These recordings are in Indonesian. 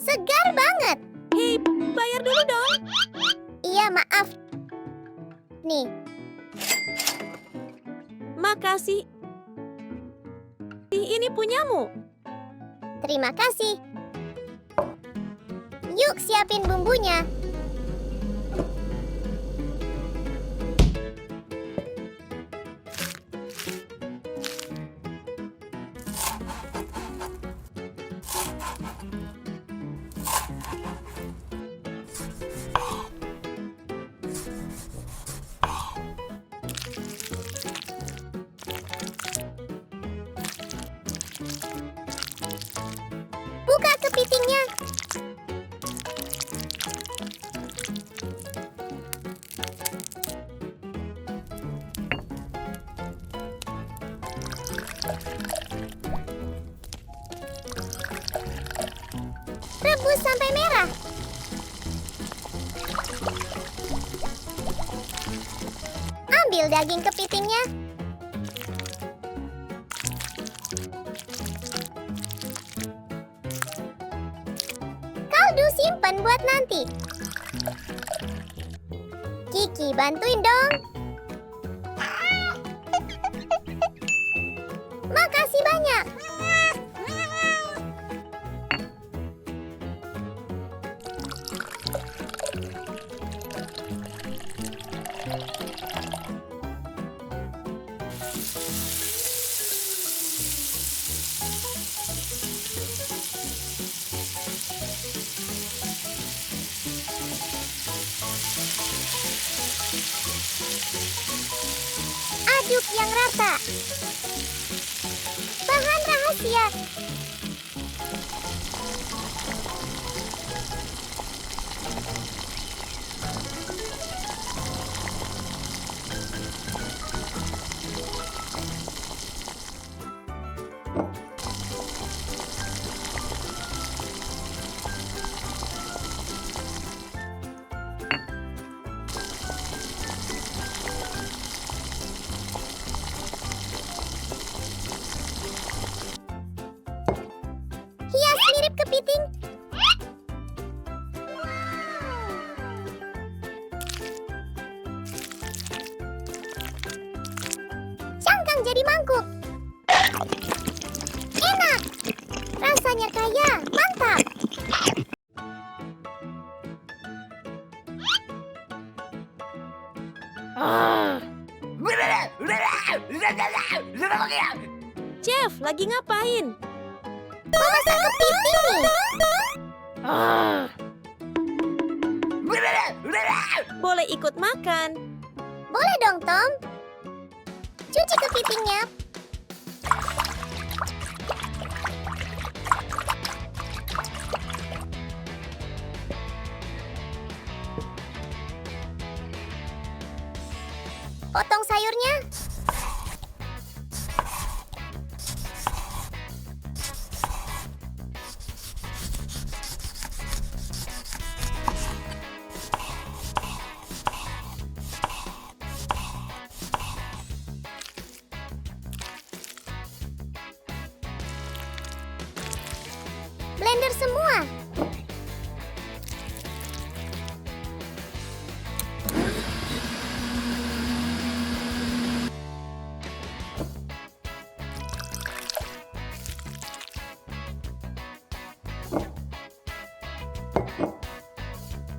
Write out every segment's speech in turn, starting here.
Segar banget. Hei, bayar dulu dong. Iya, maaf. Nih, Makasih. Ini punyamu. terima kasih. Yuk, siapin bumbunya. Buka kepitingnya. Rebus sampai merah. Ambil daging kepitingnya. Kaldu simpan buat nanti. Kiki, bantuin dong. Makasih banyak. Aduk yang rata. Bahan rahasia. Hias mirip kepiting. Cangkang jadi mangkuk. Enak. Rasanya kaya, mantap. Chef, lagi ngapain? Memasak kepiting nih. Boleh ikut makan. Boleh dong, Tom. Cuci kepitingnya. Potong sayurnya. Blender semua.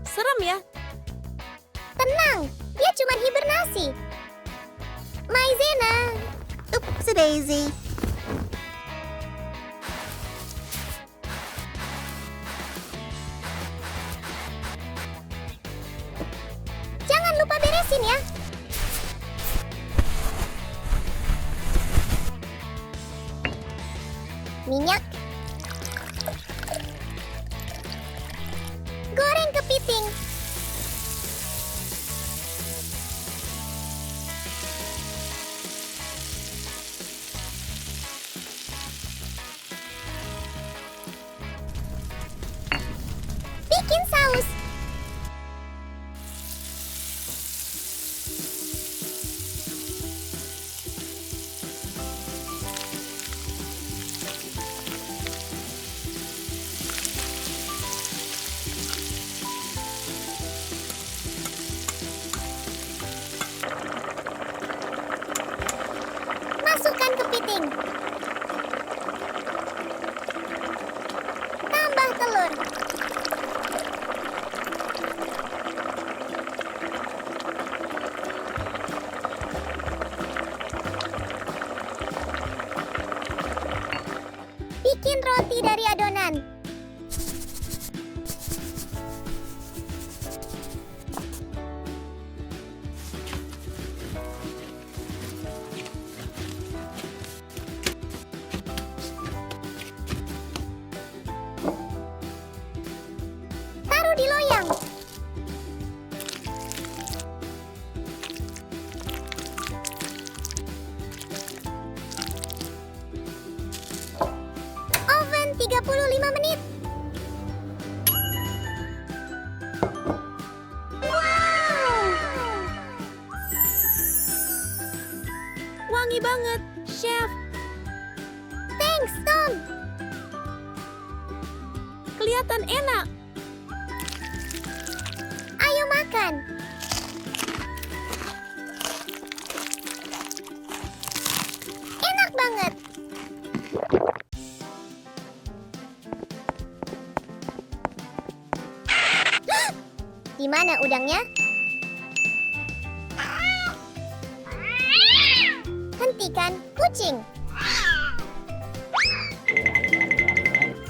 Serem ya? Tenang, dia cuma hibernasi. Maizena. Upsi daisy. Jangan lupa beresin ya. Minyak. Goreng kepiting. Bikin saus. kepiting. Tambah telur. Bikin roti dari adonan. Taruh di loyang. Oven 35 menit. Wangi banget, Chef. Thanks, Tom. Kelihatan enak. Ayo makan. Enak banget. Di mana udangnya? Hentikan kucing.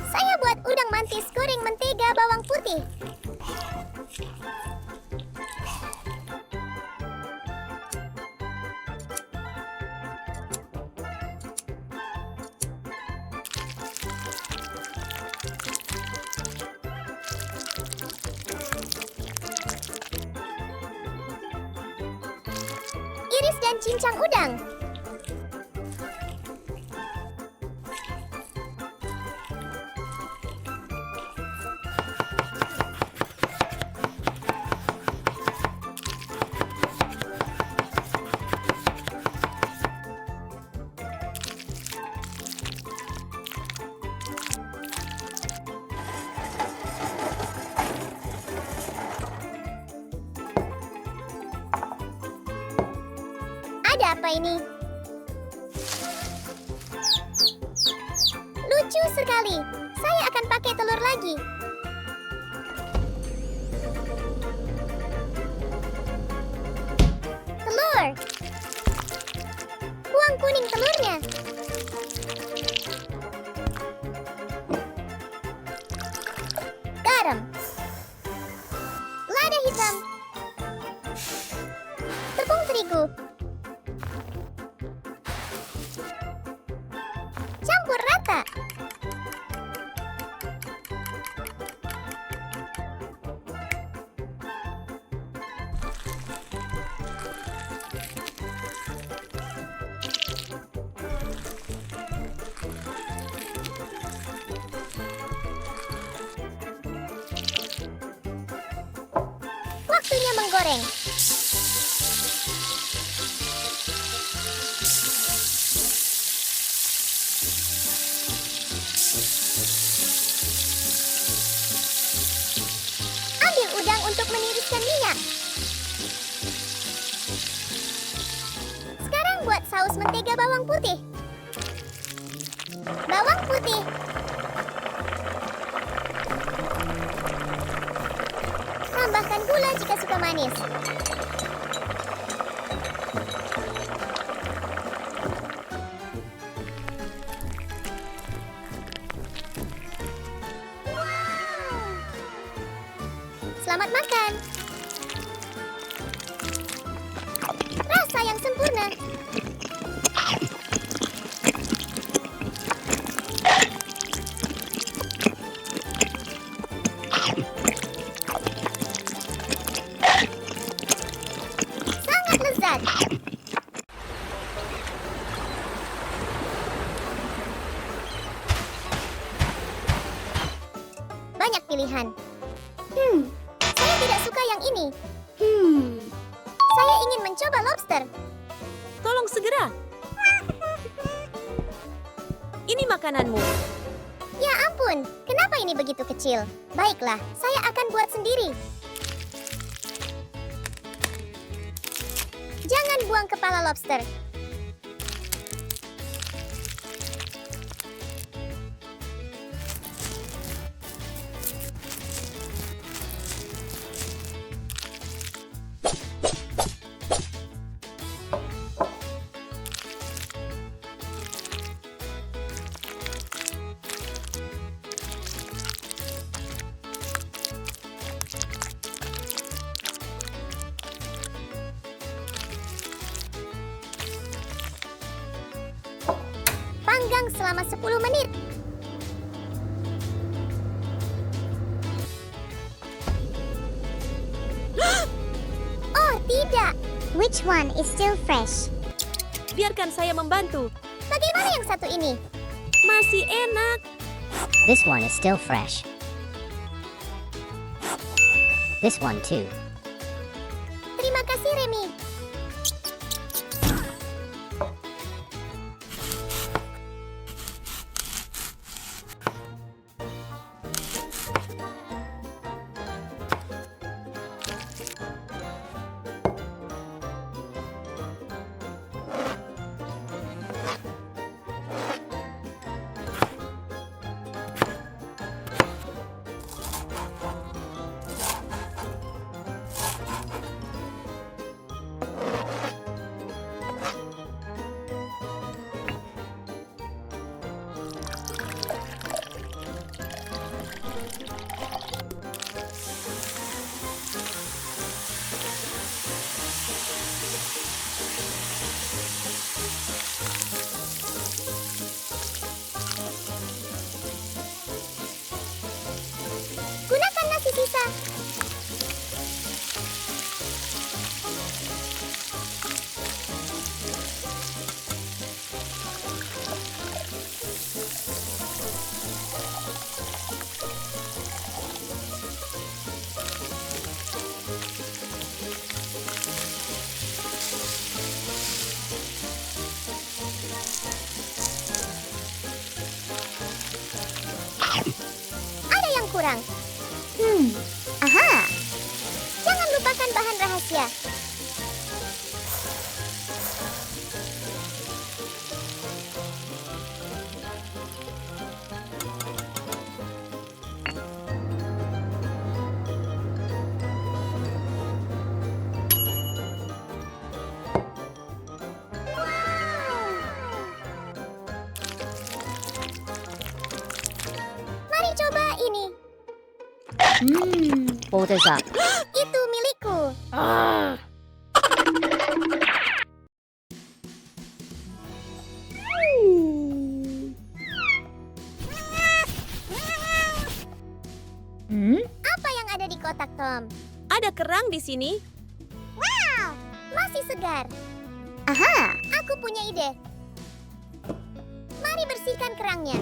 Saya buat udang mantis goreng mentega bawang putih. Iris dan cincang udang. Ada apa ini? Lucu sekali. Saya akan pakai telur lagi. Telur. Buang kuning telurnya. Garam. Lada hitam. Tepung terigu. Campur rata. Waktunya menggoreng. Ambil udang untuk meniriskan minyak. Sekarang buat saus mentega bawang putih. Bawang putih. Tambahkan gula jika suka manis. Selamat makan. Rasa yang sempurna. Sangat lezat. Banyak pilihan. Saya tidak suka yang ini. Saya ingin mencoba lobster. Tolong segera. Ini makananmu. Ya ampun, kenapa ini begitu kecil? Baiklah, saya akan buat sendiri. Jangan buang kepala lobster. selama 10 menit. Oh, tidak. Which one is still fresh? Biarkan saya membantu. Bagaimana yang satu ini? Masih enak. This one is still fresh. This one too. Terima kasih, Remy. Gunakan nasi sisa. Ada yang kurang. Aha. Jangan lupakan bahan rahasia. Mari coba ini. Orders up. Itu milikku. Apa yang ada di kotak, Tom? Ada kerang di sini. Wow, masih segar. Aha, aku punya ide. Mari bersihkan kerangnya.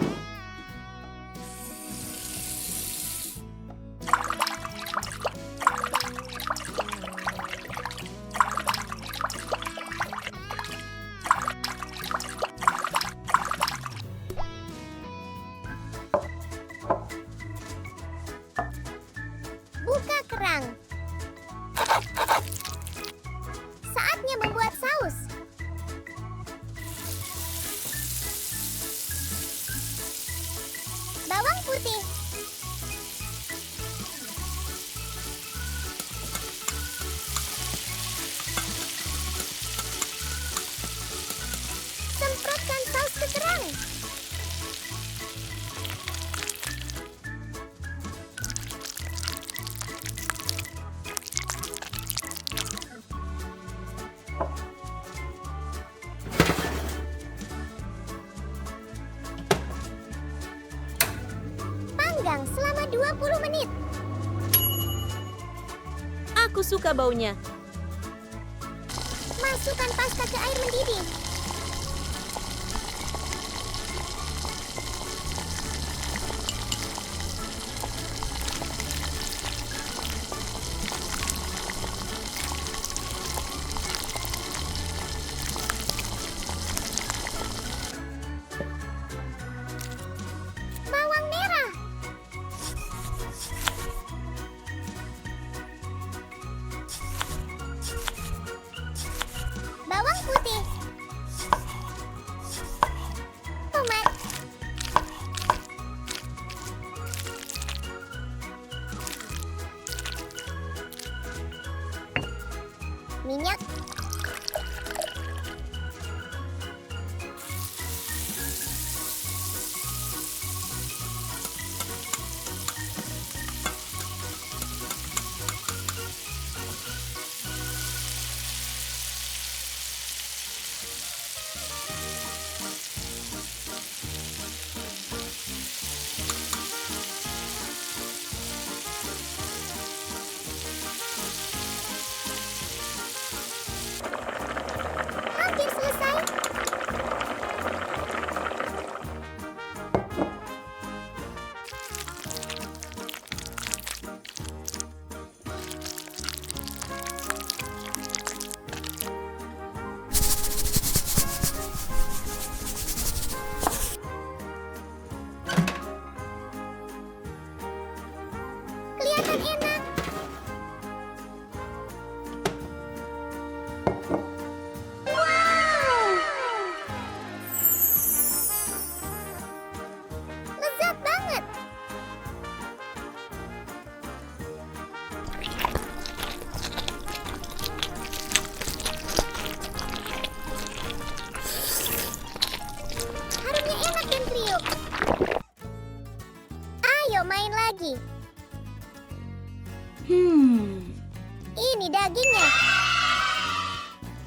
Buka kerang. Saatnya membuat saus. Bawang putih. Semprotkan saus ke kerang. Panggang selama 20 menit. Aku suka baunya. Masukkan pasta ke air mendidih. Bawang merah. Bawang putih.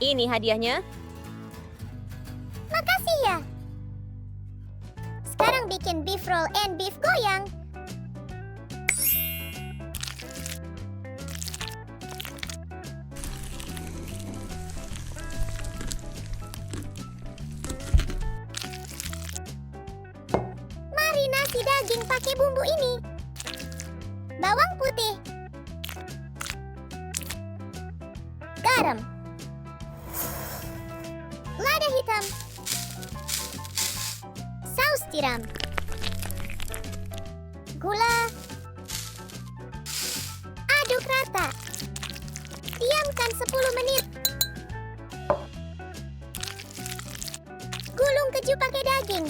Ini hadiahnya. Makasih ya. Sekarang bikin beef roll and beef goyang. Marinasi daging pakai bumbu ini. Bawang putih. Garam. Lada hitam. Saus tiram. Gula. Aduk rata. Diamkan 10 menit. Gulung keju pakai daging.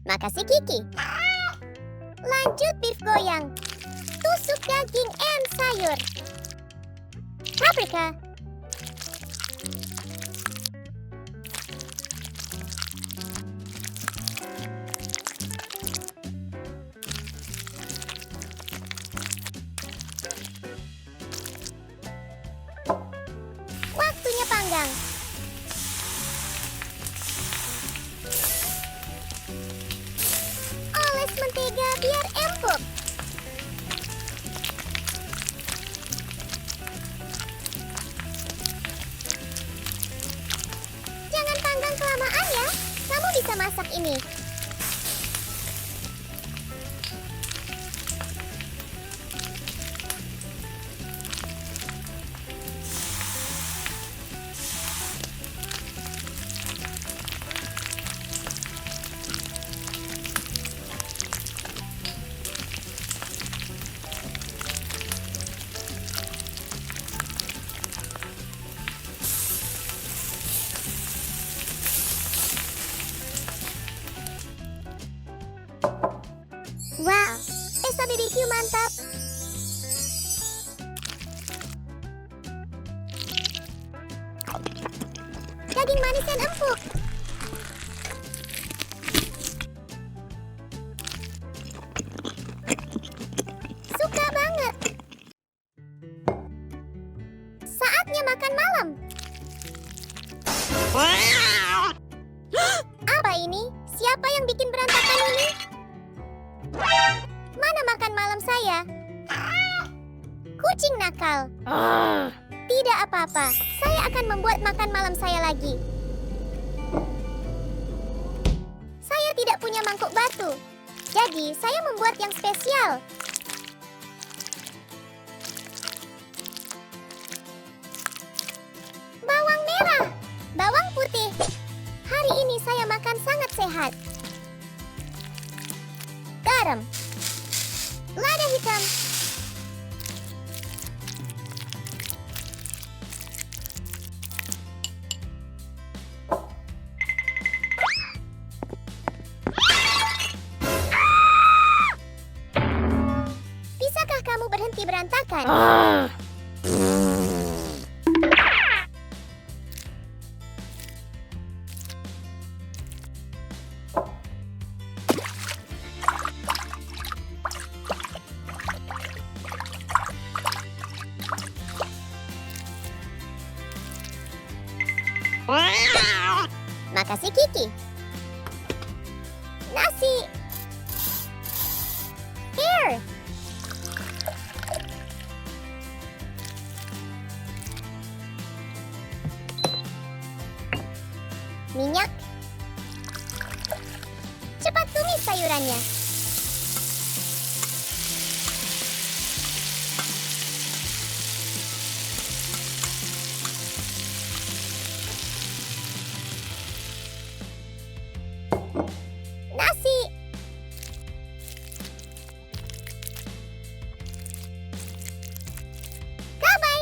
Makasih Kiki. Lanjut beef goyang. Tusuk daging and sayur. Paprika. Waktunya panggang. Oles mentega biar empuk. Jangan panggang kelamaan ya. Kamu bisa masak ini. Wow, pesta BBQ mantap. Daging manis dan empuk. Suka banget. Saatnya makan malam. Apa ini? Siapa yang bikin berantakan ini? Mana makan malam saya? Kucing nakal. Tidak apa-apa, saya akan membuat makan malam saya lagi. Saya tidak punya mangkuk batu, jadi saya membuat yang spesial. Bawang merah, bawang putih. Hari ini saya makan sangat sehat. Garam. Lada hitam. Bisakah kamu berhenti berantakan? Makasih Kiki. Nasi. Here. Minyak. Cepat tumis sayurannya. Nasi. Cabai.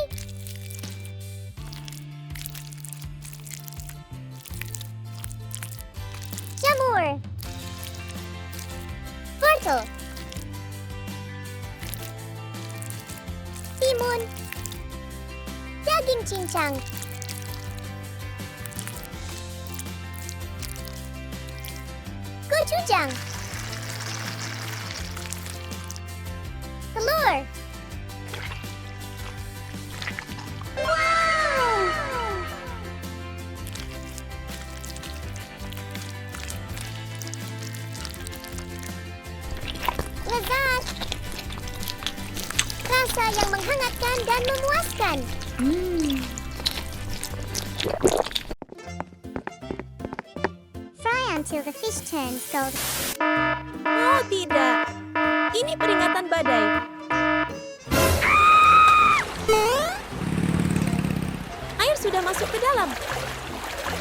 Jamur. Wortel. Timun. Daging cincang. Kacujang. Telur. Wow! Lezat. Rasa yang menghangatkan dan memuaskan. Fry until the fish turns gold. Oh tidak, ini peringatan badai. Air sudah masuk ke dalam.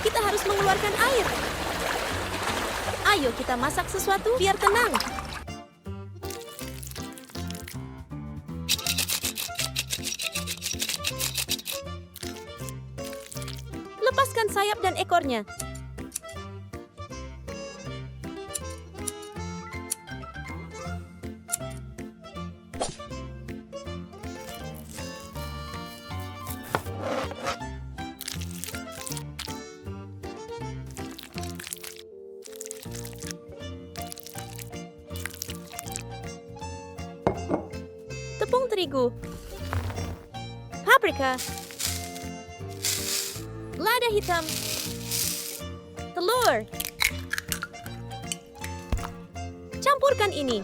Kita harus mengeluarkan air. Ayo kita masak sesuatu biar tenang. Lepaskan sayap dan ekornya. Tepung terigu, paprika, lada hitam, telur. Campurkan ini.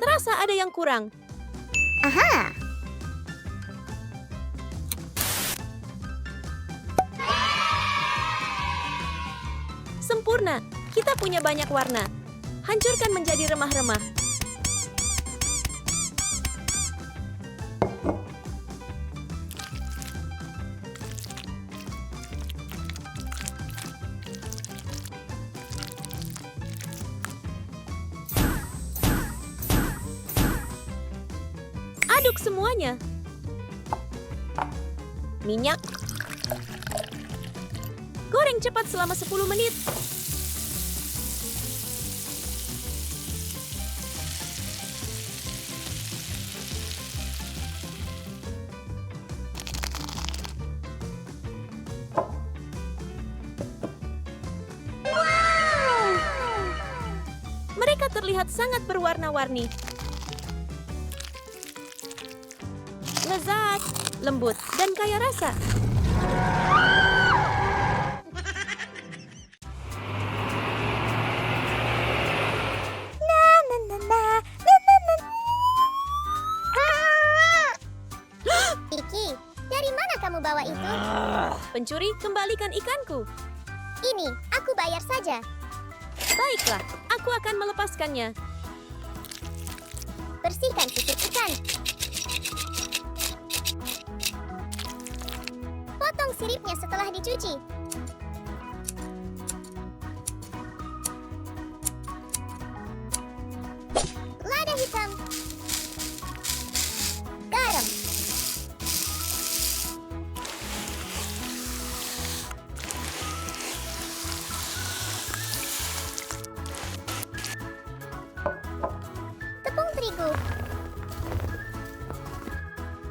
Terasa ada yang kurang. Aha! Sempurna, kita punya banyak warna. Hancurkan menjadi remah-remah. Aduk semuanya. Minyak. Goreng cepat selama 10 menit. Mereka terlihat sangat berwarna-warni. Lezat, lembut, dan kaya rasa. Iki, dari mana kamu bawa itu? Pencuri, kembalikan ikanku. Ini, aku bayar saja. Baiklah, aku akan melepaskannya. Bersihkan sisik ikan. Potong siripnya setelah dicuci. Lada hitam. Garam. Tepung terigu.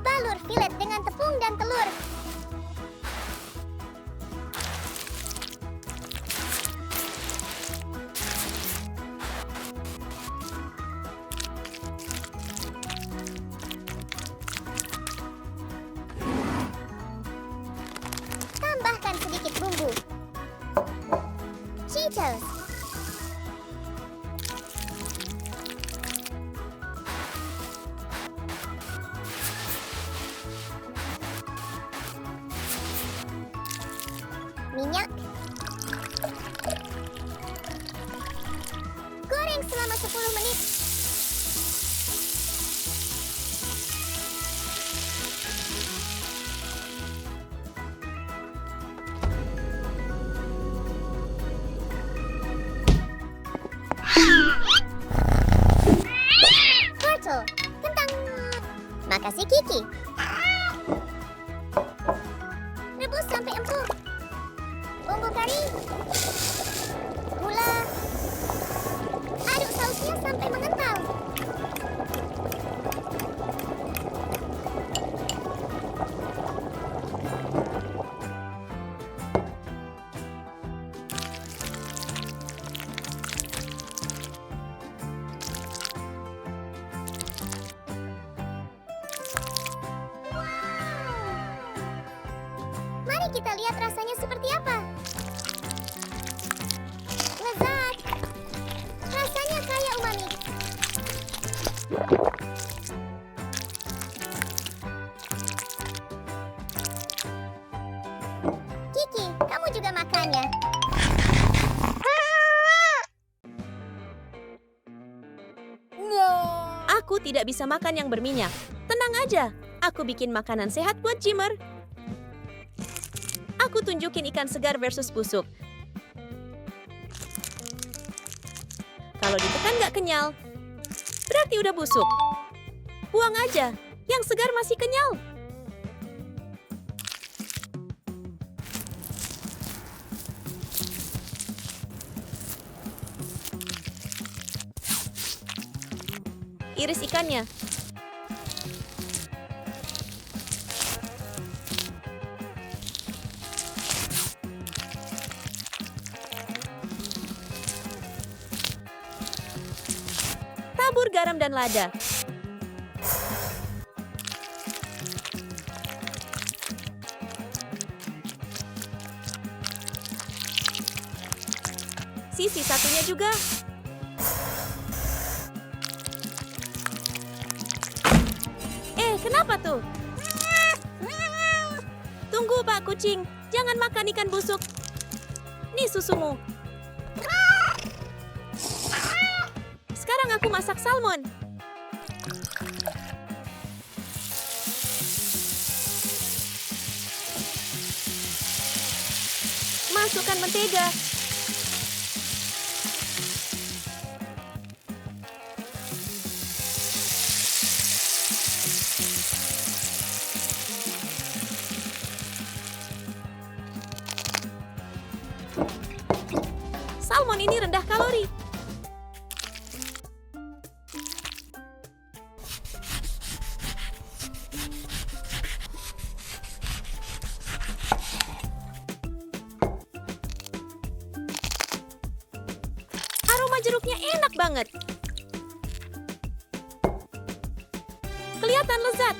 Balur filet dengan tepung dan telur. Tambahkan sedikit bumbu. Cheetos. Minyak. Goreng selama 10 menit. Wortel, kentang. Makasih Kiki. Rebus sampai empuk. kita lihat rasanya seperti apa. Lezat. Rasanya kayak umami. Kiki, kamu juga makannya. Aku tidak bisa makan yang berminyak. Tenang aja, aku bikin makanan sehat buat Jimmer. Aku tunjukin ikan segar versus busuk. Kalau ditekan nggak kenyal, berarti udah busuk. Buang aja, yang segar masih kenyal. Iris ikannya. Tabur garam dan lada. Sisi satunya juga. Kenapa tuh? Tunggu, Pak Kucing. Jangan makan ikan busuk. Nih susumu. Sekarang aku masak salmon. Masukkan mentega. Salmon ini rendah kalori. Aroma jeruknya enak banget. Kelihatan lezat.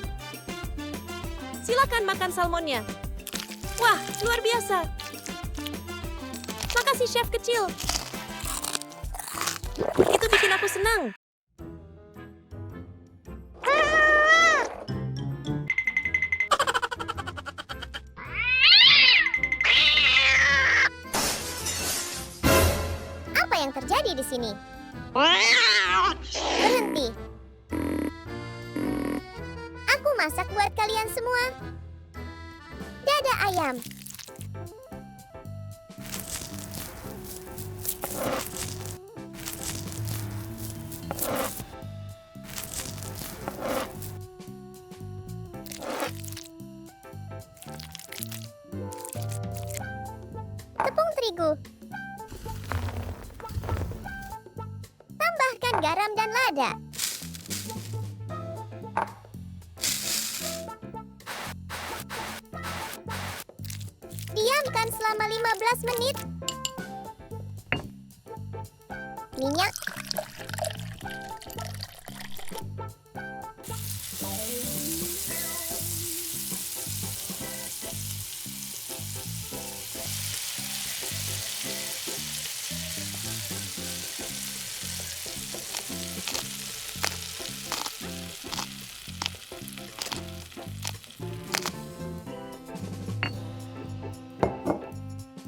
Silakan makan salmonnya. Wah, luar biasa. Makasih, chef kecil. Itu bikin aku senang. Apa yang terjadi di sini? Berhenti. Aku masak buat kalian semua. Dada ayam. Tepung terigu. Tambahkan garam dan lada. Diamkan selama 15 menit. Minyak.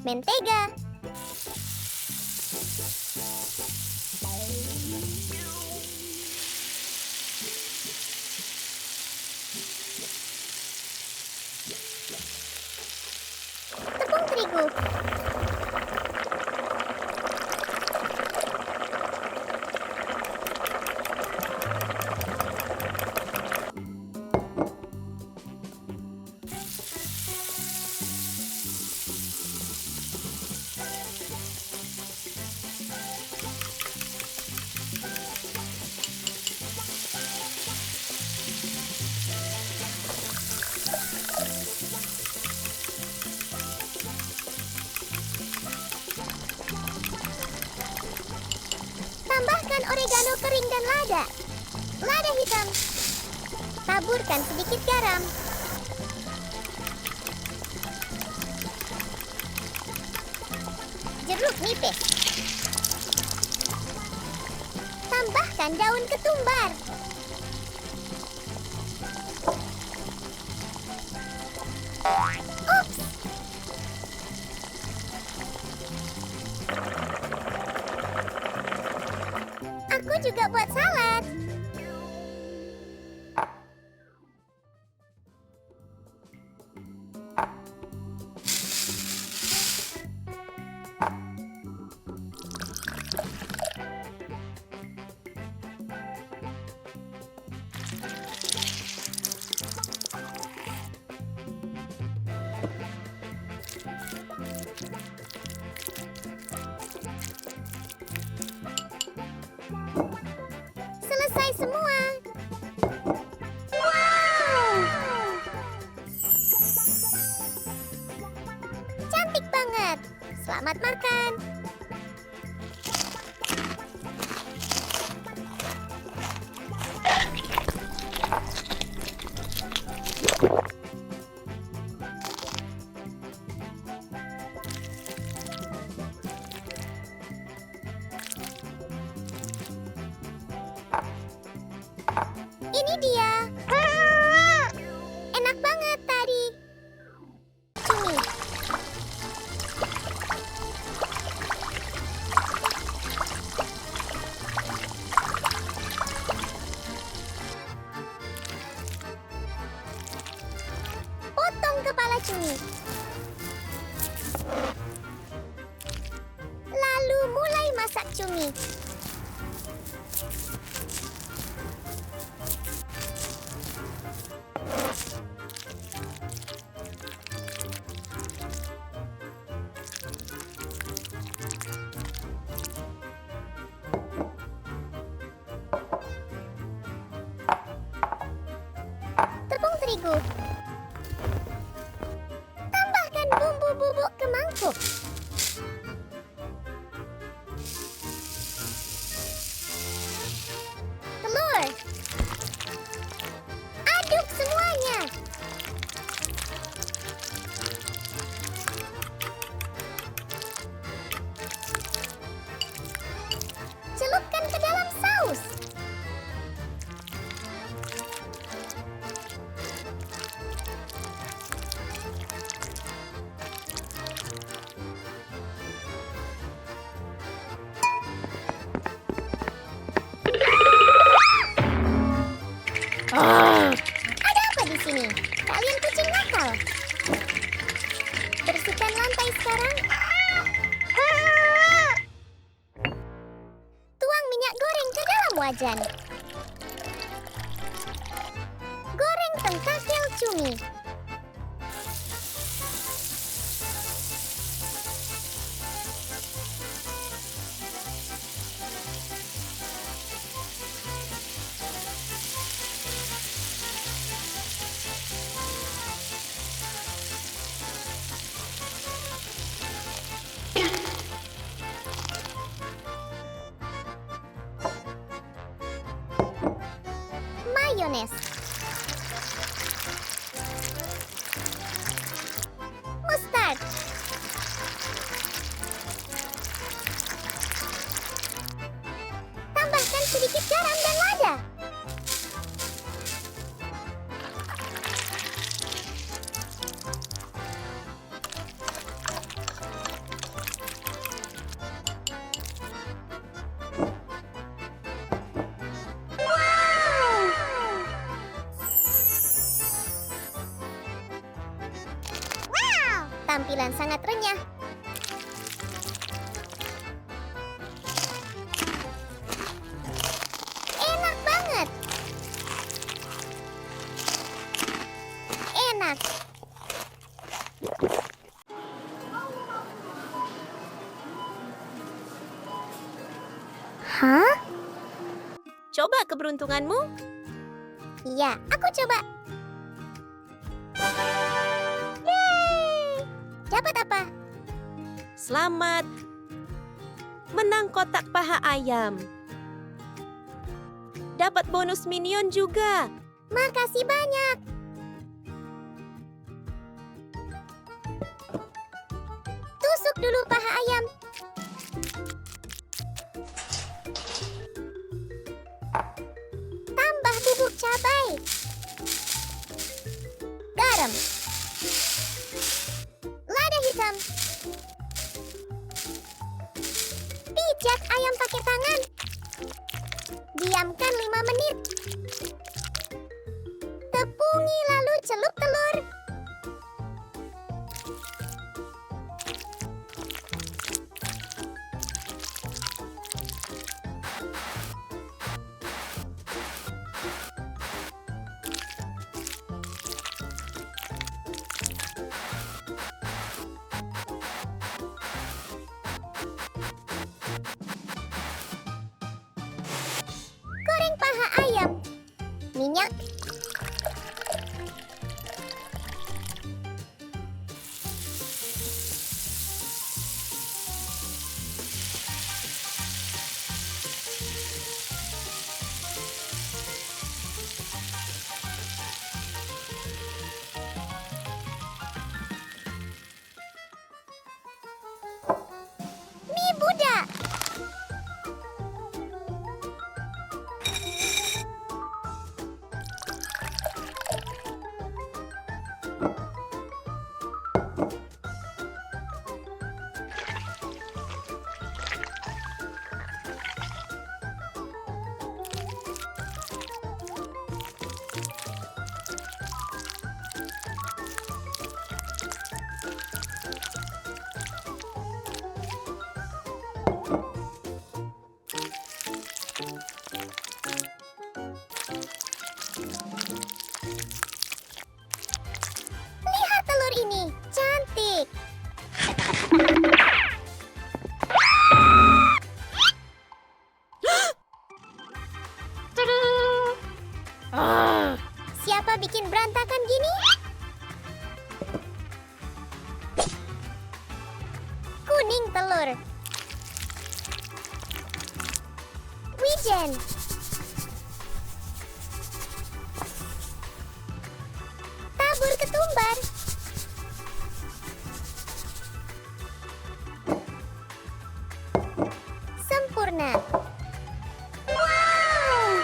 Mentega. Tepung terigu. Tambahkan oregano kering dan lada. Lada hitam. Taburkan sedikit garam. jeruk nipis. Tambahkan daun ketumbar. Ups. Aku juga buat salad. Selesai semua. Wow! Cantik banget. Selamat makan. Ini dia. Enak banget tadi. Cumi. Potong kepala cumi. Lalu mulai masak cumi. Tepung terigu. Tambahkan bumbu bubuk ke mangkuk. Telur. Aduk semuanya. Celupkan ke dalam saus. Ada apa di sini? Kalian kucing nakal. Bersihkan lantai sekarang. Tuang minyak goreng ke dalam wajan. Goreng tentakel cumi. Mayones. Mustard. Tambahkan sedikit garam dan lada. Tampilan sangat renyah. Enak banget. Enak. Hah? Coba keberuntunganmu. Iya, aku coba. Yeay! Dapat apa? Selamat. Menang kotak paha ayam. Dapat bonus minion juga. Makasih banyak. Tusuk dulu paha ayam. hitam. Lada hitam. Pijat ayam pakai tangan. Diamkan 5 menit. Tepungi lalu celup telur. Goreng paha ayam. Minyak. Mie budak. Lihat telur ini, cantik. Siapa bikin berantakan gini? Kuning telur. Wijen. Tabur ketumbar. Sempurna. Wow!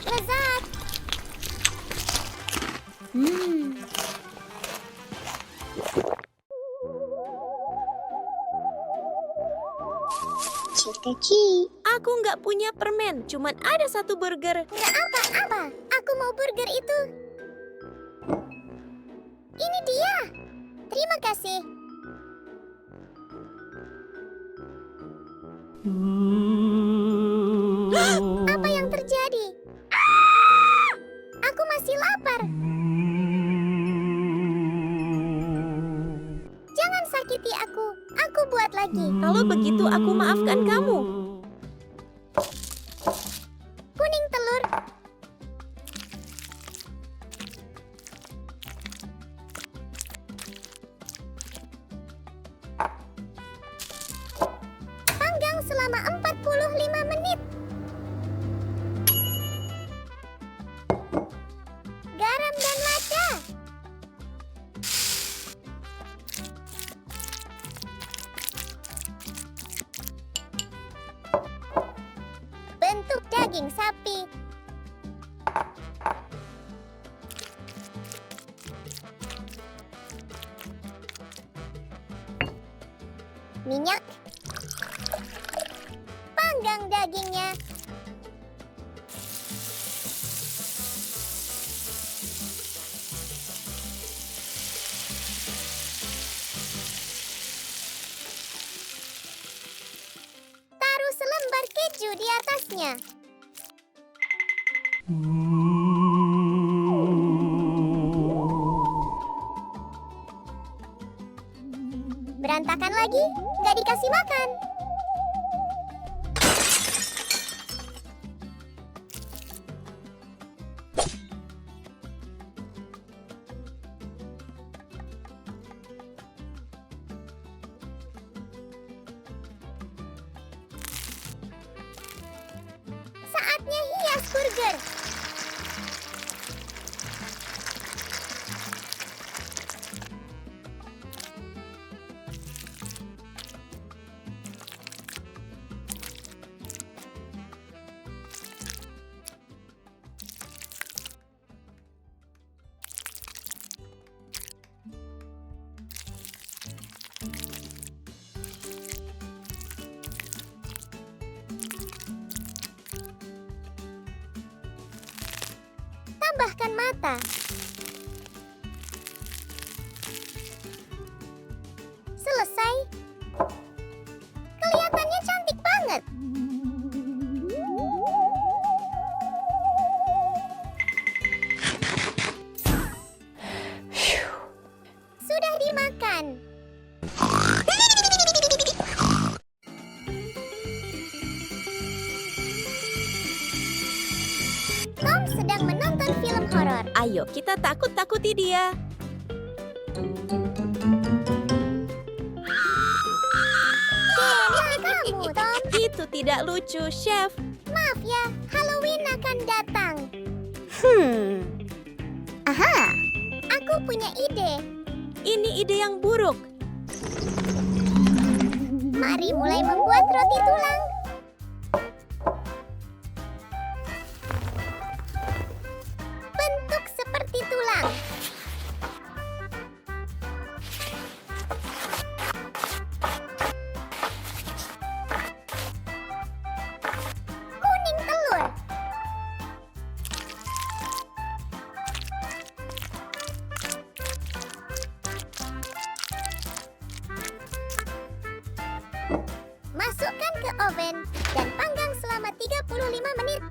Lezat. Cita-cita. Aku nggak punya permen, cuman ada satu burger. Nggak apa-apa. Aku mau burger itu. Ini dia. Terima kasih. Apa yang terjadi? Aku masih lapar. Jangan sakiti aku. Aku buat lagi. Kalau begitu aku maafkan kamu. Kuning telur. Panggang selama 45 menit. Garam dan lada. Bentuk daging sapi. Minyak. Panggang dagingnya. Taruh selembar keju di atasnya. Berantakan lagi, nggak dikasih makan. Saatnya hias burger. mata. Selesai. Kelihatannya cantik banget. Sudah dimakan. Tom sedang menonton film horor. Ayo kita takut-takuti dia. Kena kamu, Tom. Itu tidak lucu, Chef. Maaf ya, Halloween akan datang. Aha, aku punya ide. Ini ide yang buruk. Mari mulai membuat roti tulang. Bentuk seperti tulang. Kuning telur. Masukkan ke oven dan panggang selama 35 menit.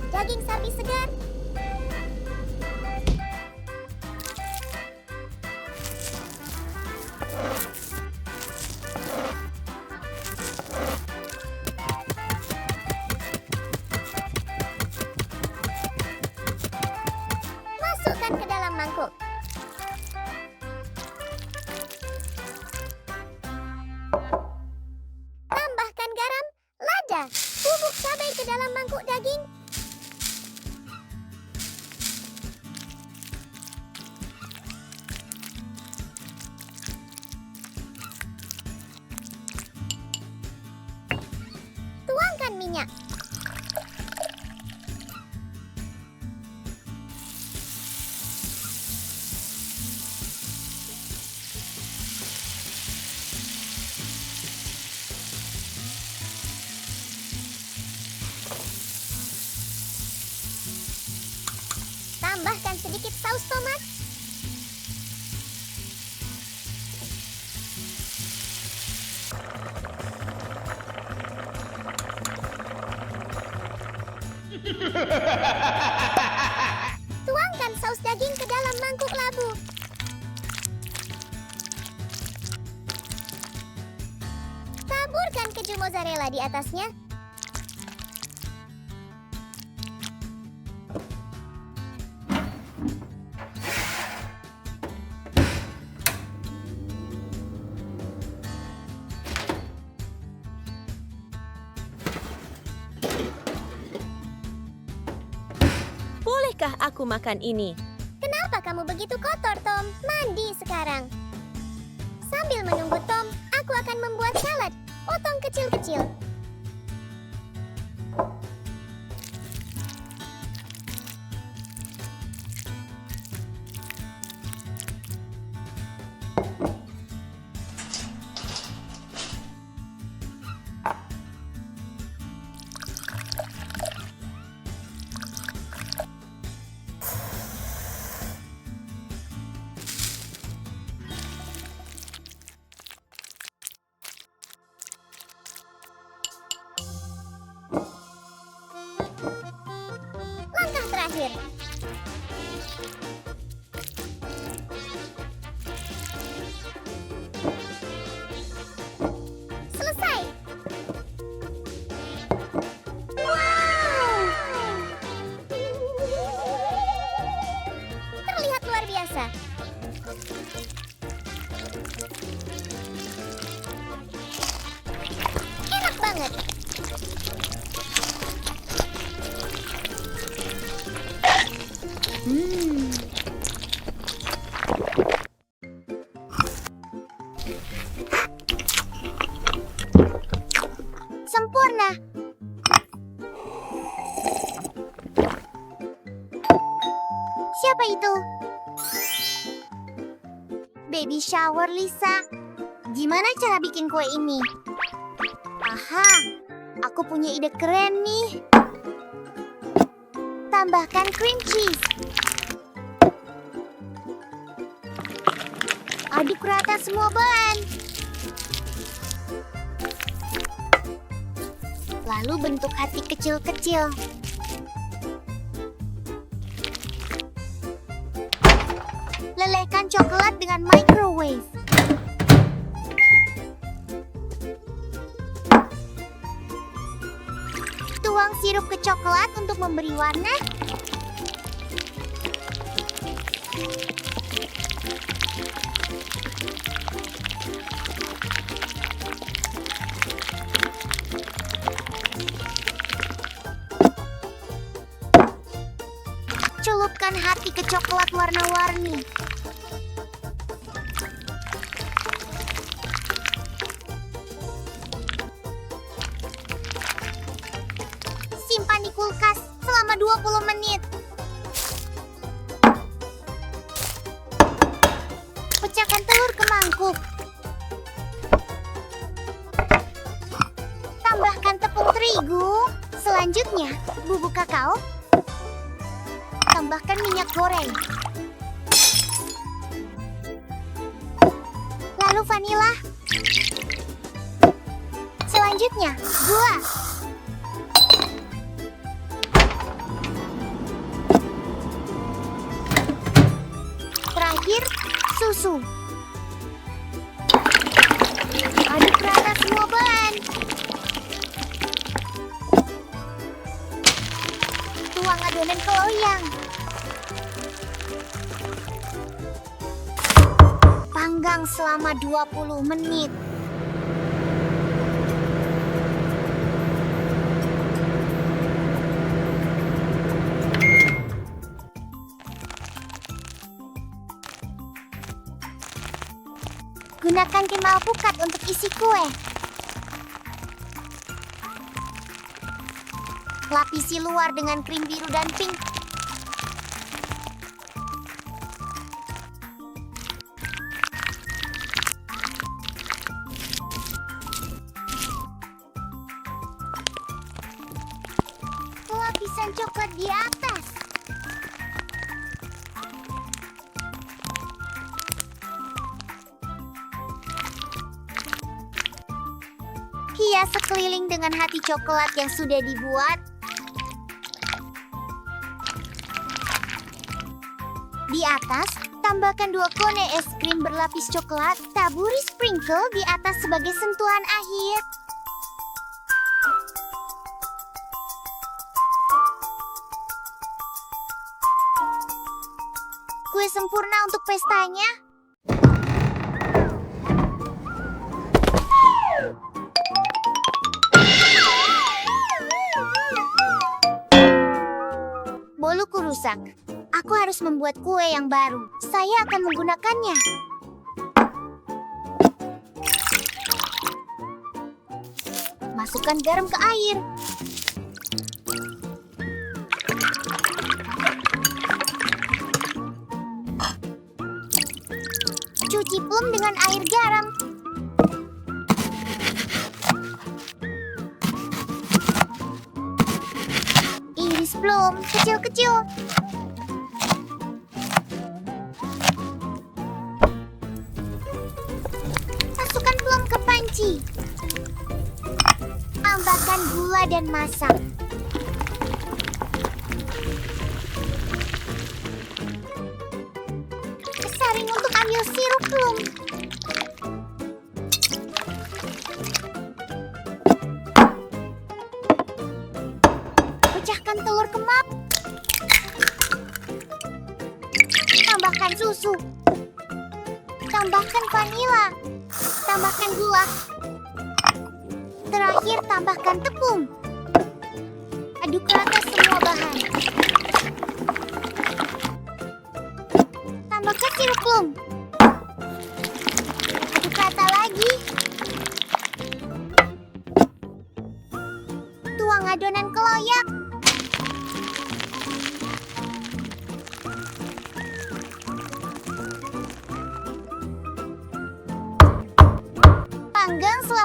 Daging sapi segar. Masukkan ke dalam mangkuk. Tambahkan garam, lada, bubuk cabai ke dalam mangkuk daging. Tuangkan minyak. Tambahkan sedikit saus tomat. Tuangkan saus daging ke dalam mangkuk labu. Taburkan keju mozzarella di atasnya. Bolehkah aku makan ini? Kenapa kamu begitu kotor, Tom? Mandi sekarang. Sambil menunggu Tom, aku akan membuat salad. Potong kecil-kecil. Langkah terakhir. Selesai. Wow! Terlihat luar biasa. Enak banget. baby shower, Lisa. Gimana cara bikin kue ini? Aha, aku punya ide keren nih. Tambahkan cream cheese. Aduk rata semua bahan. Lalu bentuk hati kecil-kecil. Lelehkan coklat dengan microwave. Tuang sirup ke coklat untuk memberi warna. Celupkan hati ke coklat warna-warni. Simpan di kulkas selama 20 menit. Pecahkan telur ke mangkuk. Tambahkan tepung terigu. Selanjutnya, bubuk kakao. Tambahkan minyak goreng. Lalu vanila. Selanjutnya, gula. Terakhir, susu. Aduk rata semua bahan. Tuang adonan ke loyang. Panggang selama 20 menit. Gunakan kemal pukat untuk isi kue. Lapisi luar dengan krim biru dan pink. Lapisan coklat di atas. Hias sekeliling dengan hati coklat yang sudah dibuat. Di atas, tambahkan 2 kone es krim berlapis coklat. Taburi sprinkle di atas sebagai sentuhan akhir. Kue sempurna untuk pestanya. Boluku rusak. Aku harus membuat kue yang baru. Saya akan menggunakannya. Masukkan garam ke air. Cuci plum dengan air garam. Iris plum kecil-kecil. Masukkan plum ke panci. Tambahkan gula dan masak. Saring untuk ambil sirup plum. Pecahkan telur ke map. Tambahkan susu. Tambahkan vanila. Tambahkan gula. Terakhir tambahkan tepung. Aduk rata semua bahan. Tambahkan sirup plum. Aduk rata lagi. Tuang adonan ke loyang.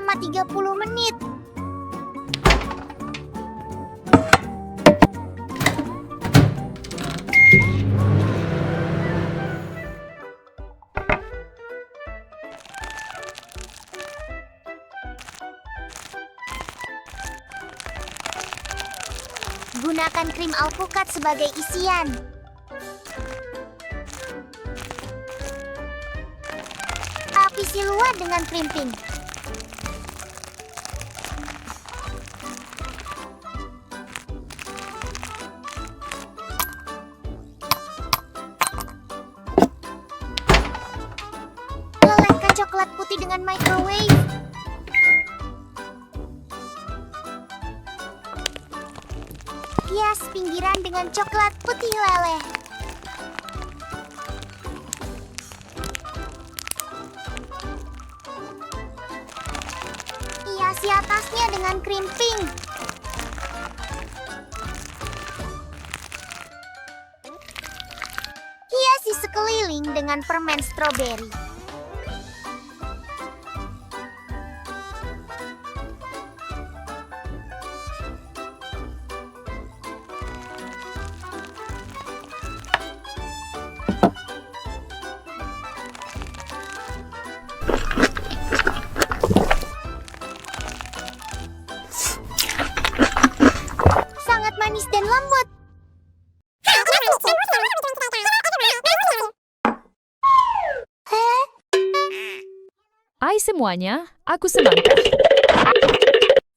selama 30 menit. Gunakan krim alpukat sebagai isian. Lapisi luar dengan krim pink. Lelehkan coklat putih dengan microwave. Hias pinggiran dengan coklat putih leleh. Hiasi atasnya dengan krim pink. Hiasi sekeliling dengan permen stroberi. Sangat manis dan lembut. Hai semuanya, aku Semangka.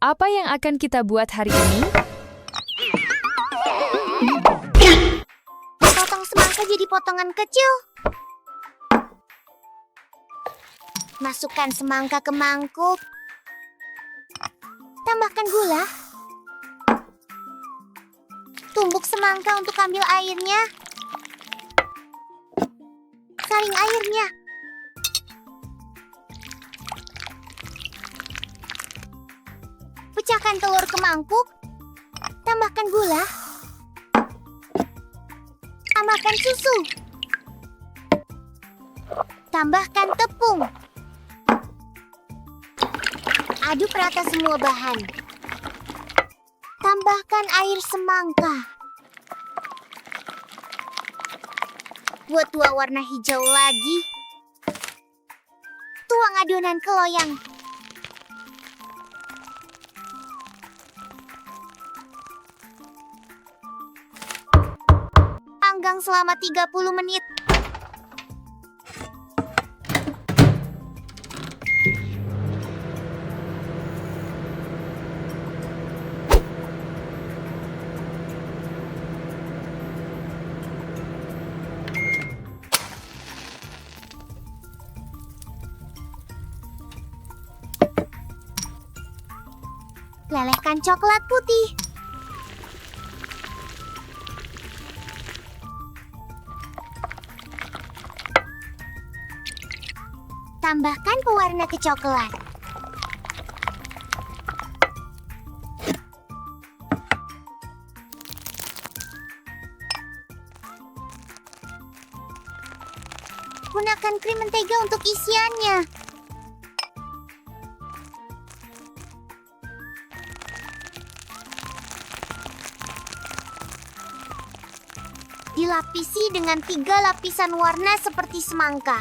Apa yang akan kita buat hari ini? Potong semangka jadi potongan kecil. Masukkan semangka ke mangkuk. Tambahkan gula. Tumbuk semangka untuk ambil airnya. Saring airnya. Pecahkan telur ke mangkuk. Tambahkan gula. Tambahkan susu. Tambahkan tepung. Aduk rata semua bahan. Tambahkan air semangka. Buat dua warna hijau lagi. Tuang adonan ke loyang. Panggang selama 30 menit. Lelehkan coklat putih. Tambahkan pewarna kecoklat. Gunakan krim mentega untuk isiannya. Dilapisi dengan 3 lapisan warna seperti semangka.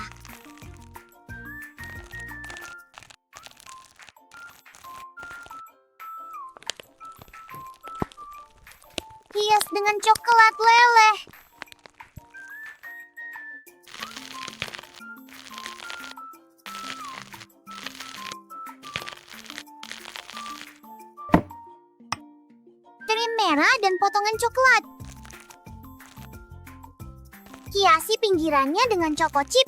Hias dengan coklat leleh. Krim merah dan potongan coklat. Hiasi pinggirannya dengan choco chip.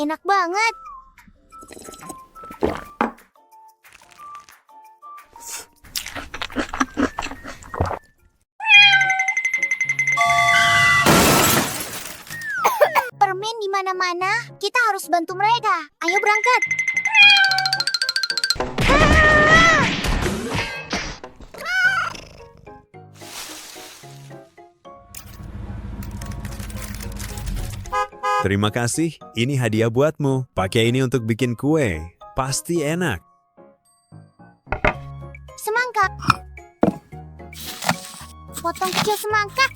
Enak banget. Permen di mana kemana-mana. Kita harus bantu mereka. Ayo berangkat. Terima kasih, ini hadiah buatmu. Pakai ini untuk bikin kue. Pasti enak. Semangka. Potong kecil semangka.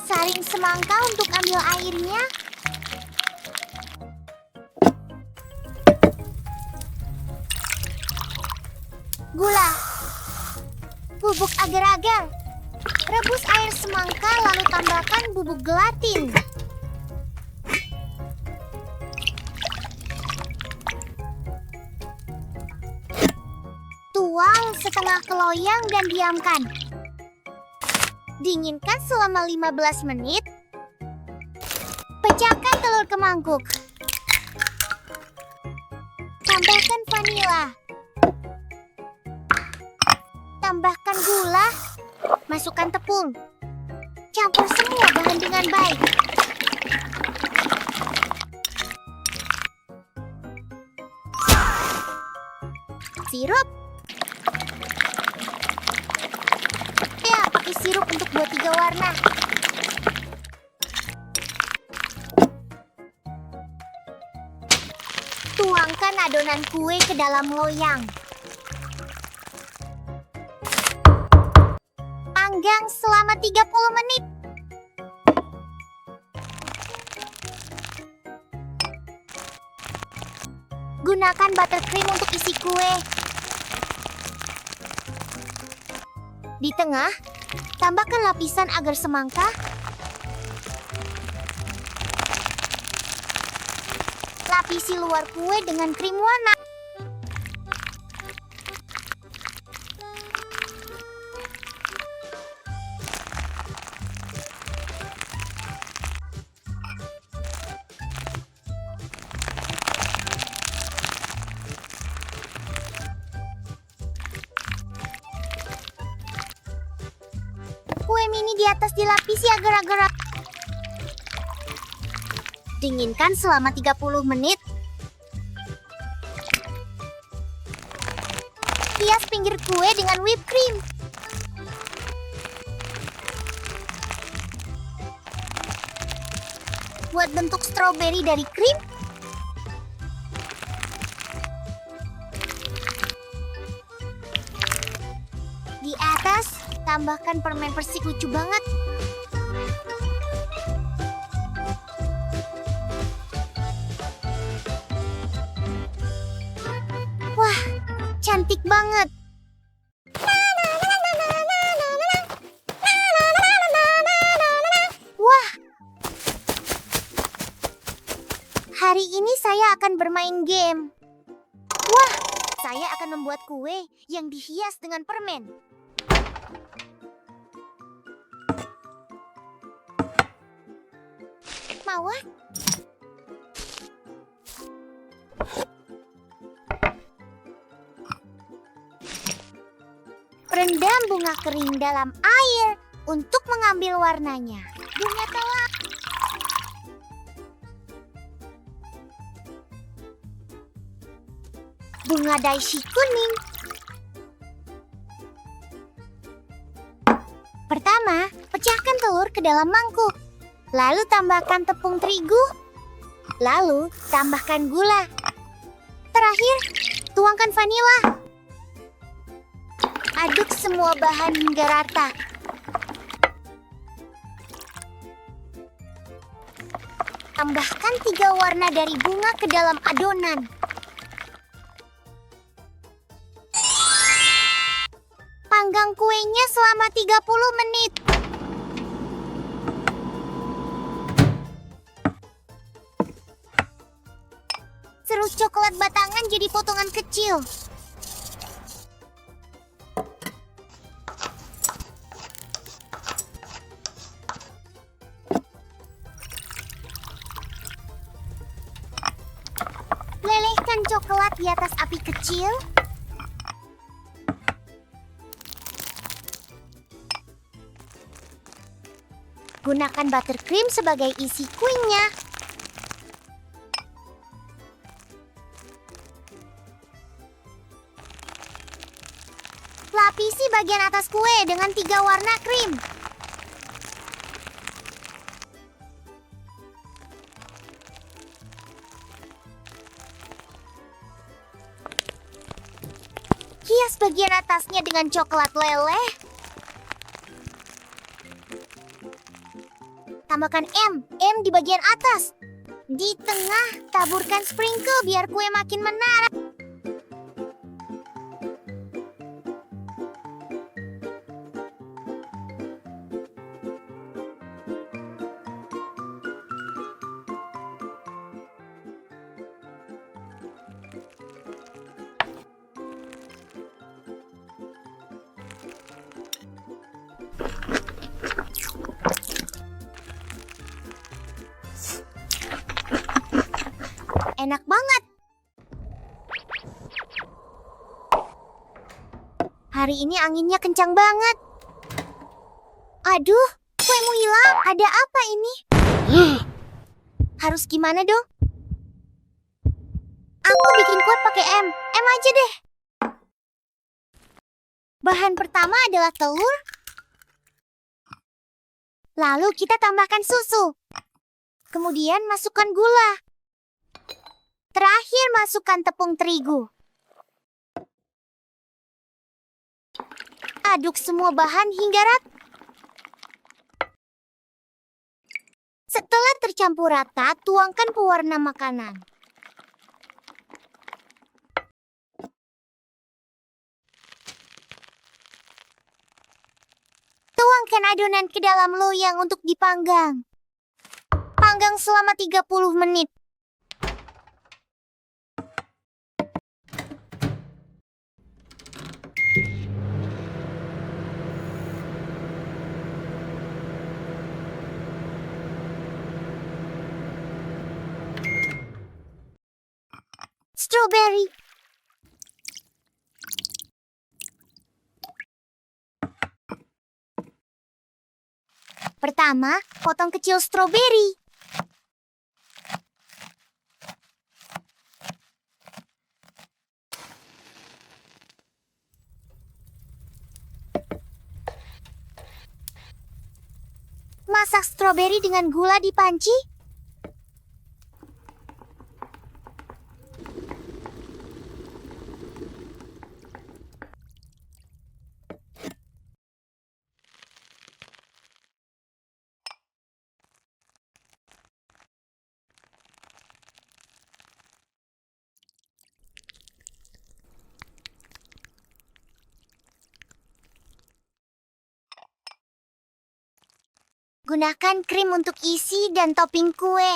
Saring semangka untuk ambil airnya. Gula. Bubuk agar-agar. Rebus air semangka lalu tambahkan bubuk gelatin. Tuang setengah keloyang dan diamkan. Dinginkan selama 15 menit. Pecahkan telur ke mangkuk. Tambahkan vanila. Tambahkan gula. Masukkan tepung. Campur semua bahan dengan baik. Sirup. Ya, pakai sirup untuk buat 3 warna. Tuangkan adonan kue ke dalam loyang. Panggang selama 30 menit. Gunakan buttercream untuk isi kue. Di tengah, tambahkan lapisan agar semangka. Lapisi luar kue dengan krim warna. Kue mini di atas dilapisi agar-agar. Dinginkan selama 30 menit. Hias pinggir kue dengan whipped cream. Buat bentuk stroberi dari krim. Di atas, tambahkan permen persik lucu banget. Wah, cantik banget. Wah. Hari ini saya akan bermain game. Wah, saya akan membuat kue yang dihias dengan permen. Mawar? Rendam bunga kering dalam air untuk mengambil warnanya. Bunga telak. Bunga daisy kuning. Pertama, pecahkan telur ke dalam mangkuk. Lalu tambahkan tepung terigu. Lalu tambahkan gula. Terakhir, tuangkan vanila. Aduk semua bahan hingga rata. Tambahkan 3 warna dari bunga ke dalam adonan. Panggang kuenya selama 30 menit. Serut coklat batangan jadi potongan kecil. Lelehkan coklat di atas api kecil. Gunakan buttercream sebagai isi kuenya. Lapisi bagian atas kue dengan 3 warna krim. Hias bagian atasnya dengan coklat leleh. Tambahkan M di bagian atas. Di tengah, taburkan sprinkle biar kue makin menarik. Enak banget. Hari ini anginnya kencang banget. Aduh, kuemu hilang. Ada apa ini? Harus gimana dong? Aku bikin kue pakai M aja deh. Bahan pertama adalah telur. Lalu kita tambahkan susu. Kemudian masukkan gula. Terakhir masukkan tepung terigu. Aduk semua bahan hingga rata. Setelah tercampur rata, tuangkan pewarna makanan. Tuangkan adonan ke dalam loyang untuk dipanggang. Panggang selama 30 menit. Strawberry. Pertama, potong kecil stroberi. Masak stroberi dengan gula di panci. Gunakan krim untuk isi dan topping kue.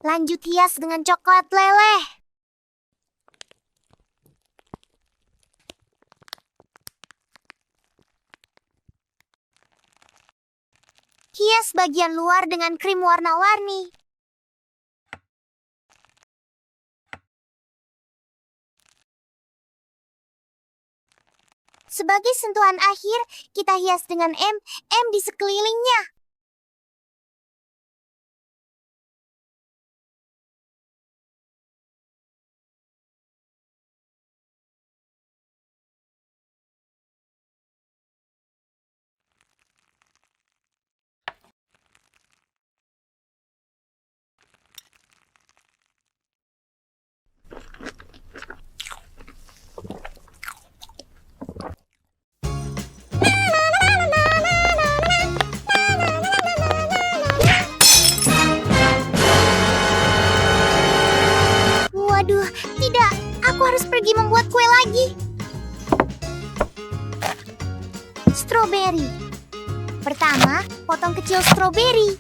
Lanjut hias dengan coklat leleh. Hias bagian luar dengan krim warna-warni. Sebagai sentuhan akhir, kita hias dengan M di sekelilingnya. Waduh, tidak. Aku harus pergi membuat kue lagi. Stroberi. Pertama, potong kecil stroberi.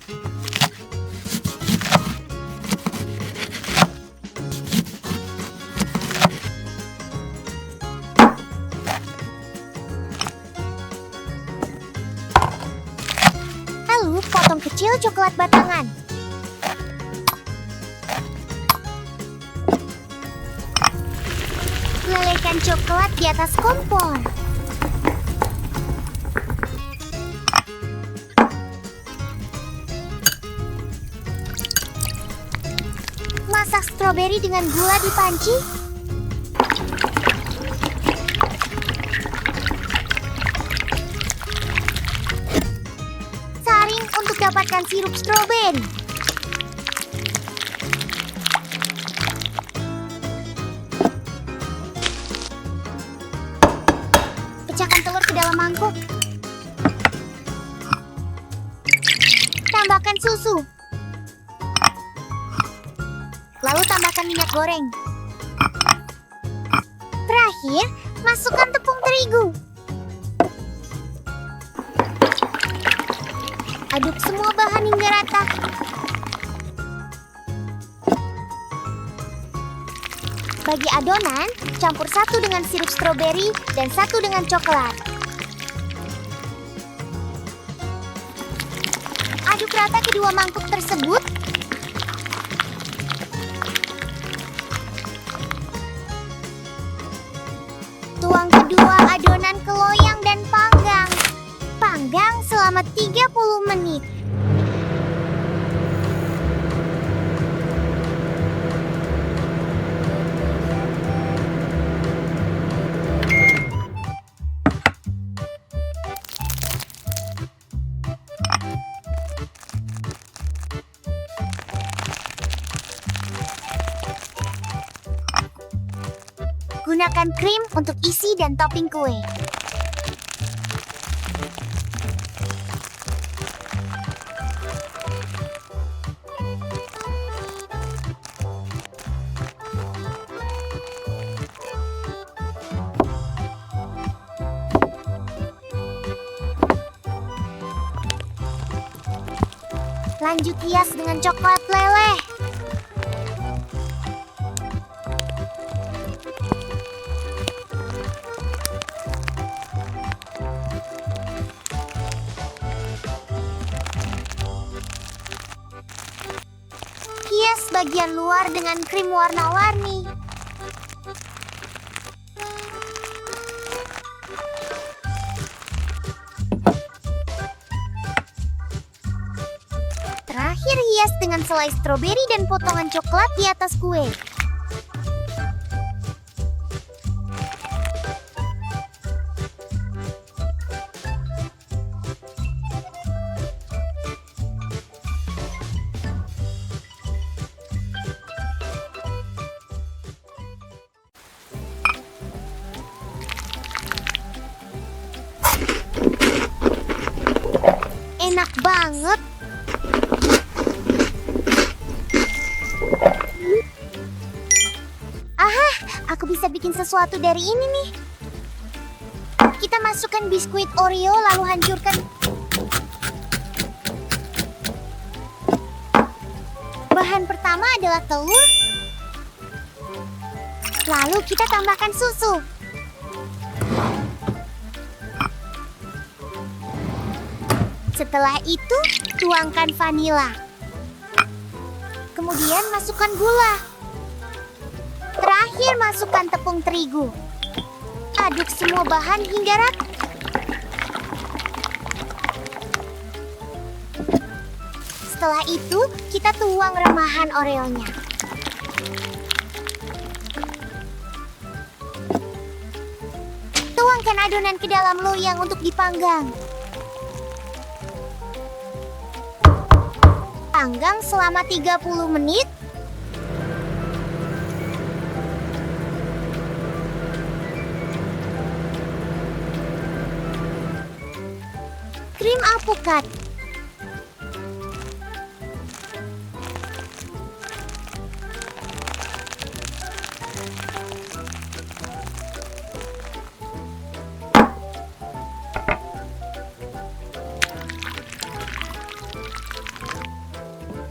Lalu potong kecil coklat batangan. Lelehkan coklat di atas kompor. Masak stroberi dengan gula di panci. Saring untuk dapatkan sirup stroberi. Pecahkan telur ke dalam mangkuk. Tambahkan susu. Lalu tambahkan minyak goreng. Terakhir, masukkan tepung terigu. Aduk semua bahan hingga rata. Bagi adonan, campur satu dengan sirup stroberi dan satu dengan coklat. Aduk rata kedua mangkuk tersebut. Tuang kedua adonan ke loyang dan panggang. Panggang selama 30 menit. Gunakan krim untuk isi dan topping kue. Lanjut hias dengan coklat leleh. Hias bagian luar dengan krim warna-warni. Terakhir hias dengan selai stroberi dan potongan coklat di atas kue. Enak banget. Aha, aku bisa bikin sesuatu dari ini nih. Kita masukkan biskuit Oreo lalu hancurkan. Bahan pertama adalah telur. Lalu kita tambahkan susu. Setelah itu, tuangkan vanila. Kemudian masukkan gula. Terakhir masukkan tepung terigu. Aduk semua bahan hingga rata. Setelah itu, kita tuang remahan Oreo-nya. Tuangkan adonan ke dalam loyang untuk dipanggang. Panggang selama 30 menit. Krim alpukat.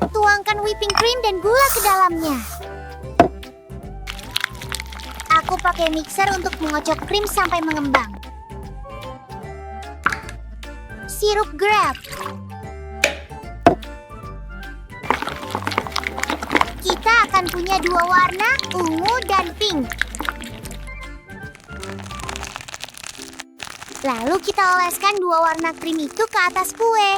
Tuangkan whipping cream dan gula ke dalamnya. Aku pakai mixer untuk mengocok krim sampai mengembang. Sirup grape. akan punya dua warna, ungu dan pink. Lalu kita oleskan dua warna krim itu ke atas kue.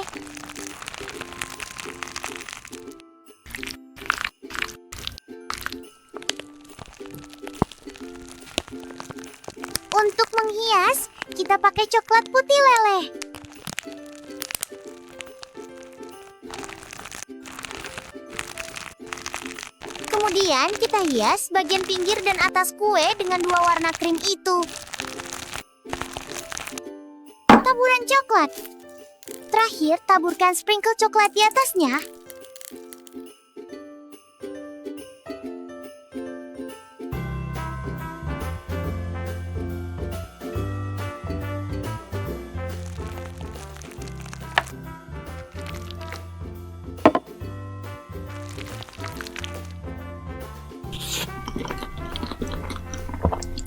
Untuk menghias, kita pakai coklat putih leleh. Kemudian kita hias bagian pinggir dan atas kue dengan dua warna krim itu. Taburan coklat. Terakhir, taburkan sprinkle coklat di atasnya.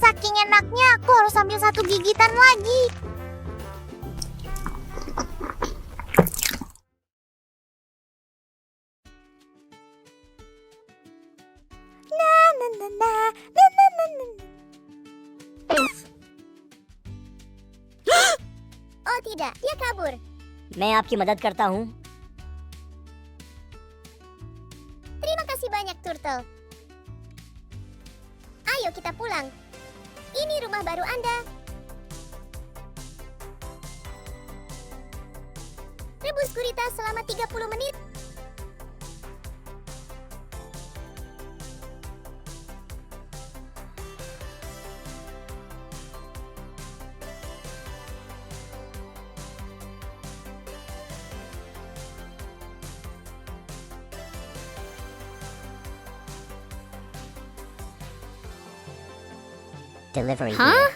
Saking enaknya, aku harus ambil satu gigitan lagi. Oh tidak, dia kabur. मैं आपकी मदद करता हूँ. Terima kasih banyak, Turtle. Ayo kita pulang. Ini rumah baru Anda. Rebus gurita selama 30 menit. Delivery Hah? here.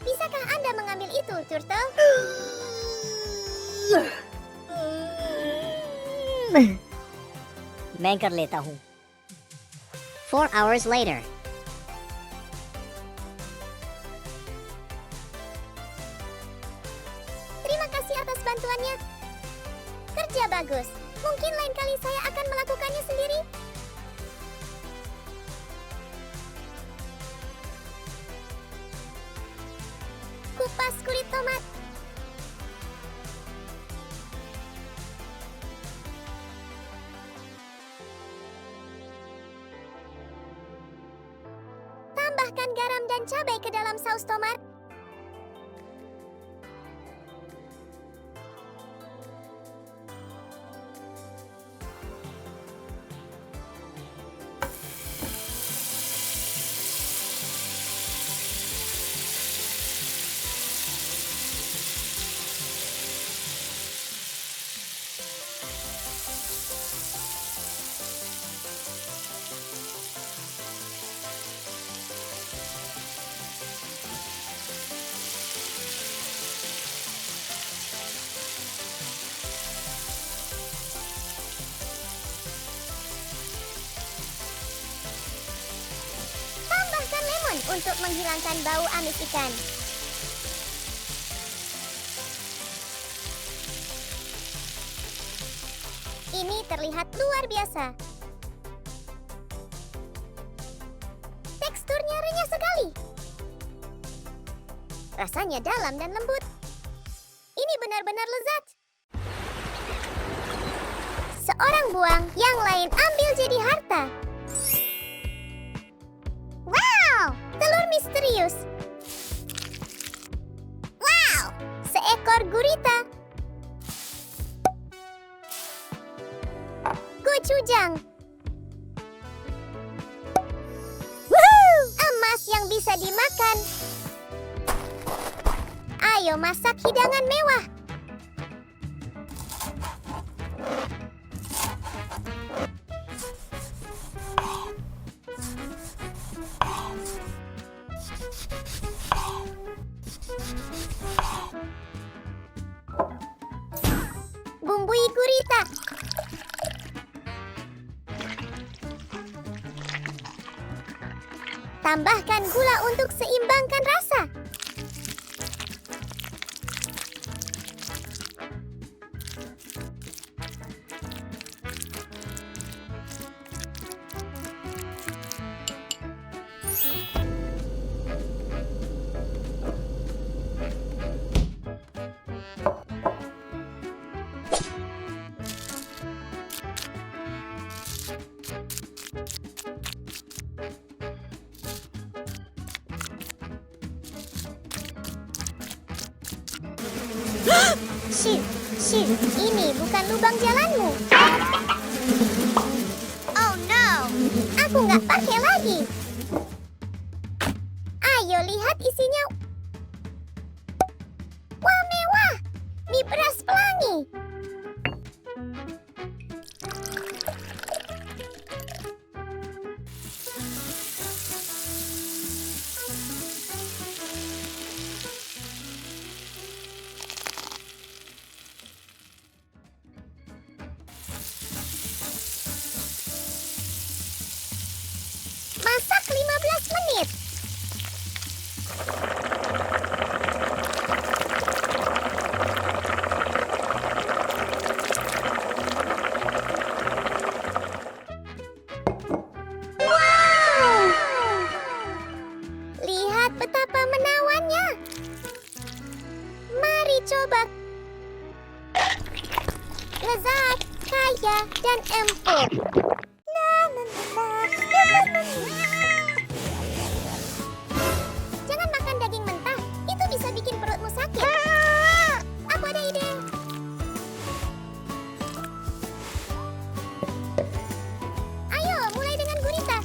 Bisakah Anda mengambil itu, Turtle? मैं कर लेता हूँ. 4 hours later. Terima kasih atas bantuannya. Kerja bagus. Mungkin lain kali saya akan melakukannya sendiri. Kupas kulit tomat. Tambahkan garam dan cabai ke dalam saus tomat. Tambahkan lemon untuk menghilangkan bau amis ikan. Ini terlihat luar biasa. Teksturnya renyah sekali. Rasanya dalam dan lembut. Ini benar-benar lezat. Seorang buang, yang lain ambil jadi harta. Wow, telur misterius. Wow, seekor gurita. Gochujang. Woohoo! Emas yang bisa dimakan. Ayo masak hidangan mewah. Bumbui gurita. Tambahkan gula untuk seimbangkan rasa. Shit, ini bukan lubang jalanmu. Oh no, aku nggak pakai lagi. Ayo lihat isinya. Wah, mewah. Mie beras pelangi. Masak 15 menit. Wow! Lihat betapa menawannya. Mari coba. Lezat, kaya, dan empuk. Jangan makan daging mentah. Itu bisa bikin perutmu sakit. Aku ada ide. Ayo, mulai dengan gurita.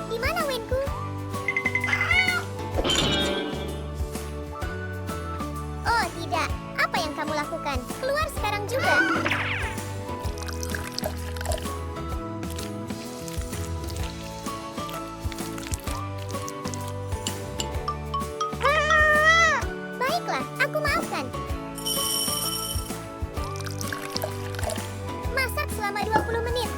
Di mana Wenku? Oh tidak, apa yang kamu lakukan? Keluar sekarang juga. Baiklah, aku maafkan. Masak selama 20 menit.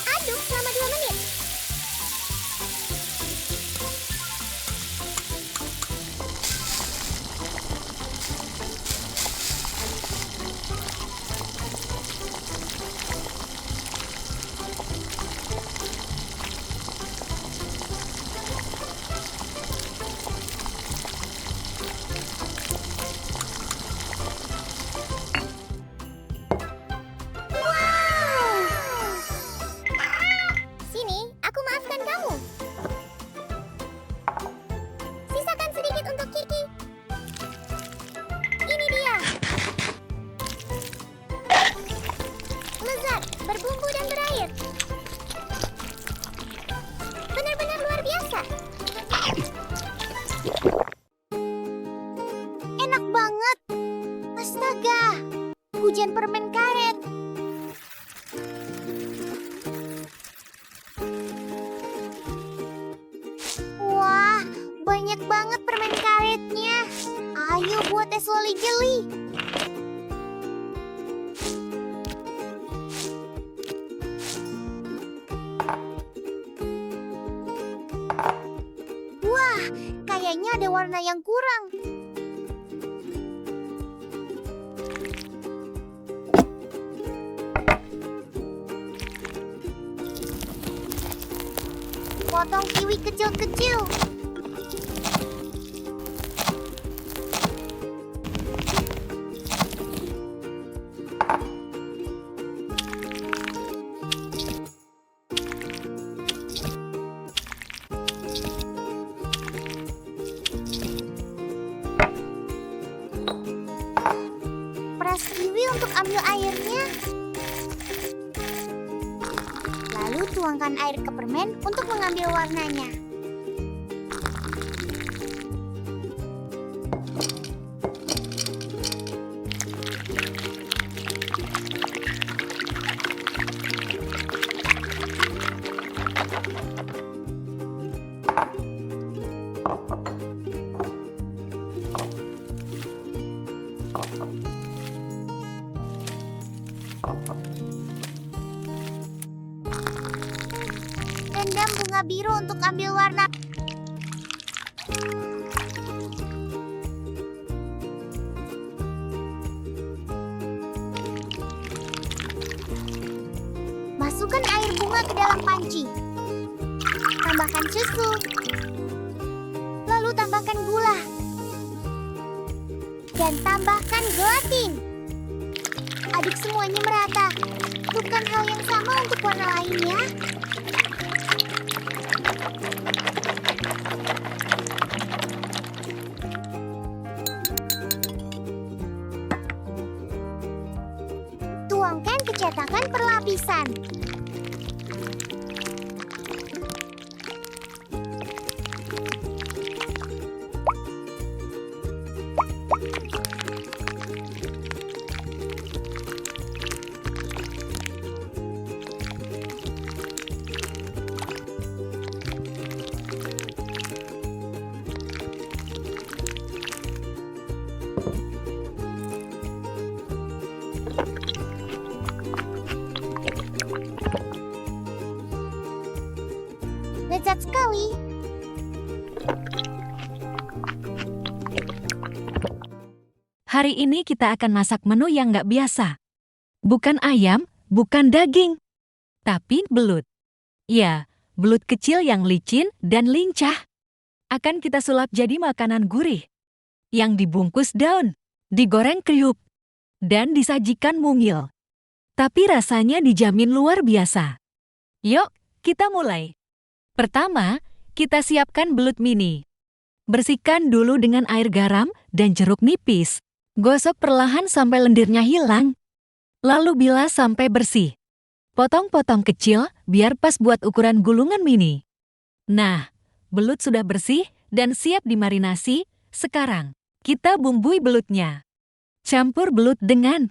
Aduk selama 2 menit. Sini, aku maafkan kamu. Sisakan sedikit untuk Kiki. Ini dia. Lezat, berbumbu dan berair. Benar-benar luar biasa. Enak banget. Astaga, hujan permen karet. Wah, banyak banget permen karetnya. Ayo buat es loli jeli. Wah, kayaknya ada warna yang kurang. Potong kiwi kecil-kecil. Peras kiwi untuk ambil airnya. Lalu tuangkan air ke permen untuk mengambil warnanya. Rendam bunga biru untuk ambil warna. Masukkan air bunga ke dalam panci. Tambahkan susu. Lalu tambahkan gula. Dan tambahkan gelatin. Aduk semuanya merata. Bukan hal yang sama untuk warna lainnya. Tuangkan ke cetakan perlapisan. Lezat sekali. Hari ini kita akan masak menu yang nggak biasa. Bukan ayam, bukan daging, tapi belut. Ya, belut kecil yang licin dan lincah. Akan kita sulap jadi makanan gurih. Yang dibungkus daun, digoreng kriuk, dan disajikan mungil. Tapi rasanya dijamin luar biasa. Yuk, kita mulai. Pertama, kita siapkan belut mini. Bersihkan dulu dengan air garam dan jeruk nipis. Gosok perlahan sampai lendirnya hilang. Lalu bilas sampai bersih. Potong-potong kecil biar pas buat ukuran gulungan mini. Nah, belut sudah bersih dan siap dimarinasi. Sekarang, kita bumbui belutnya. Campur belut dengan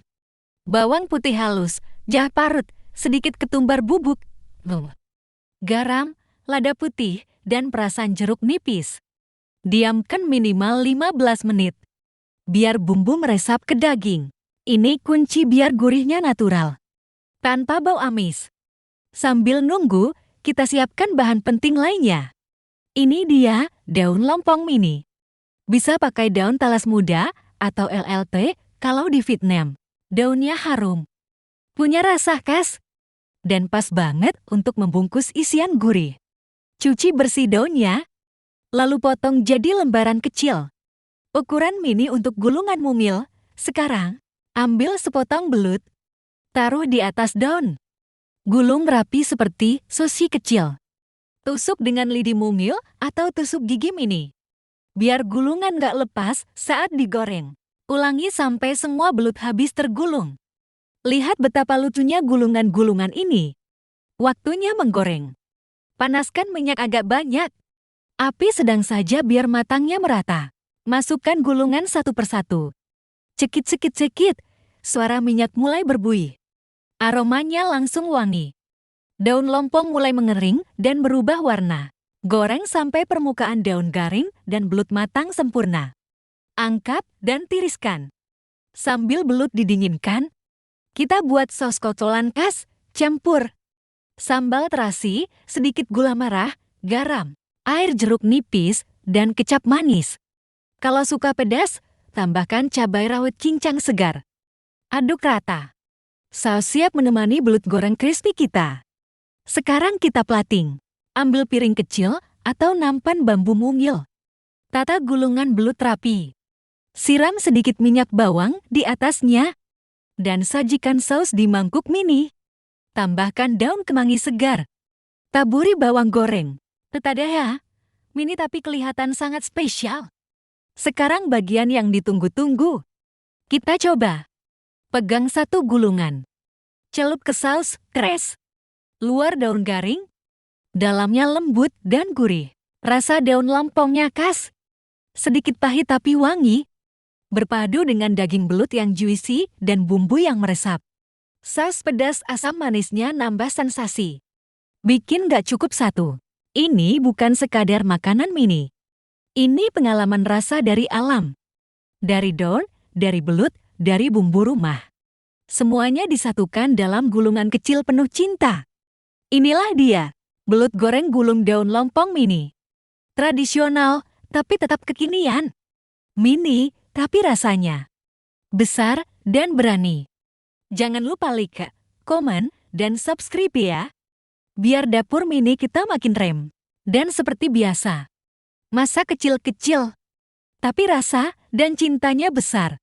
bawang putih halus, jahe parut, sedikit ketumbar bubuk, garam, lada putih, dan perasan jeruk nipis. Diamkan minimal 15 menit. Biar bumbu meresap ke daging. Ini kunci biar gurihnya natural. Tanpa bau amis. Sambil nunggu, kita siapkan bahan penting lainnya. Ini dia, daun lompong mini. Bisa pakai daun talas muda atau LLT kalau di Vietnam. Daunnya harum. Punya rasa khas. Dan pas banget untuk membungkus isian gurih. Cuci bersih daunnya, lalu potong jadi lembaran kecil. Ukuran mini untuk gulungan mungil. Sekarang, ambil sepotong belut, taruh di atas daun. Gulung rapi seperti sushi kecil. Tusuk dengan lidi mungil atau tusuk gigi mini. Biar gulungan nggak lepas saat digoreng. Ulangi sampai semua belut habis tergulung. Lihat betapa lucunya gulungan-gulungan ini. Waktunya menggoreng. Panaskan minyak agak banyak. Api sedang saja biar matangnya merata. Masukkan gulungan satu persatu. Cekit-cekit-cekit, suara minyak mulai berbuih. Aromanya langsung wangi. Daun lompong mulai mengering dan berubah warna. Goreng sampai permukaan daun garing dan belut matang sempurna. Angkat dan tiriskan. Sambil belut didinginkan, kita buat sos kocolan khas, campur sambal terasi, sedikit gula merah, garam, air jeruk nipis, dan kecap manis. Kalau suka pedas, tambahkan cabai rawit cincang segar. Aduk rata. Saus siap menemani belut goreng crispy kita. Sekarang kita plating. Ambil piring kecil atau nampan bambu mungil. Tata gulungan belut rapi. Siram sedikit minyak bawang di atasnya. Dan sajikan saus di mangkuk mini. Tambahkan daun kemangi segar. Taburi bawang goreng. Tetadah ya, mini tapi kelihatan sangat spesial. Sekarang bagian yang ditunggu-tunggu. Kita coba. Pegang satu gulungan. Celup ke saus, kres. Luar daun garing. Dalamnya lembut dan gurih. Rasa daun lompongnya khas. Sedikit pahit tapi wangi. Berpadu dengan daging belut yang juicy dan bumbu yang meresap. Saus pedas asam manisnya nambah sensasi. Bikin gak cukup satu. Ini bukan sekadar makanan mini. Ini pengalaman rasa dari alam. Dari daun, dari belut, dari bumbu rumah. Semuanya disatukan dalam gulungan kecil penuh cinta. Inilah dia, belut goreng gulung daun lompong mini. Tradisional, tapi tetap kekinian. Mini, tapi rasanya besar dan berani. Jangan lupa like, komen, dan subscribe ya. Biar dapur mini kita makin rem. Dan seperti biasa, masa kecil-kecil, tapi rasa dan cintanya besar.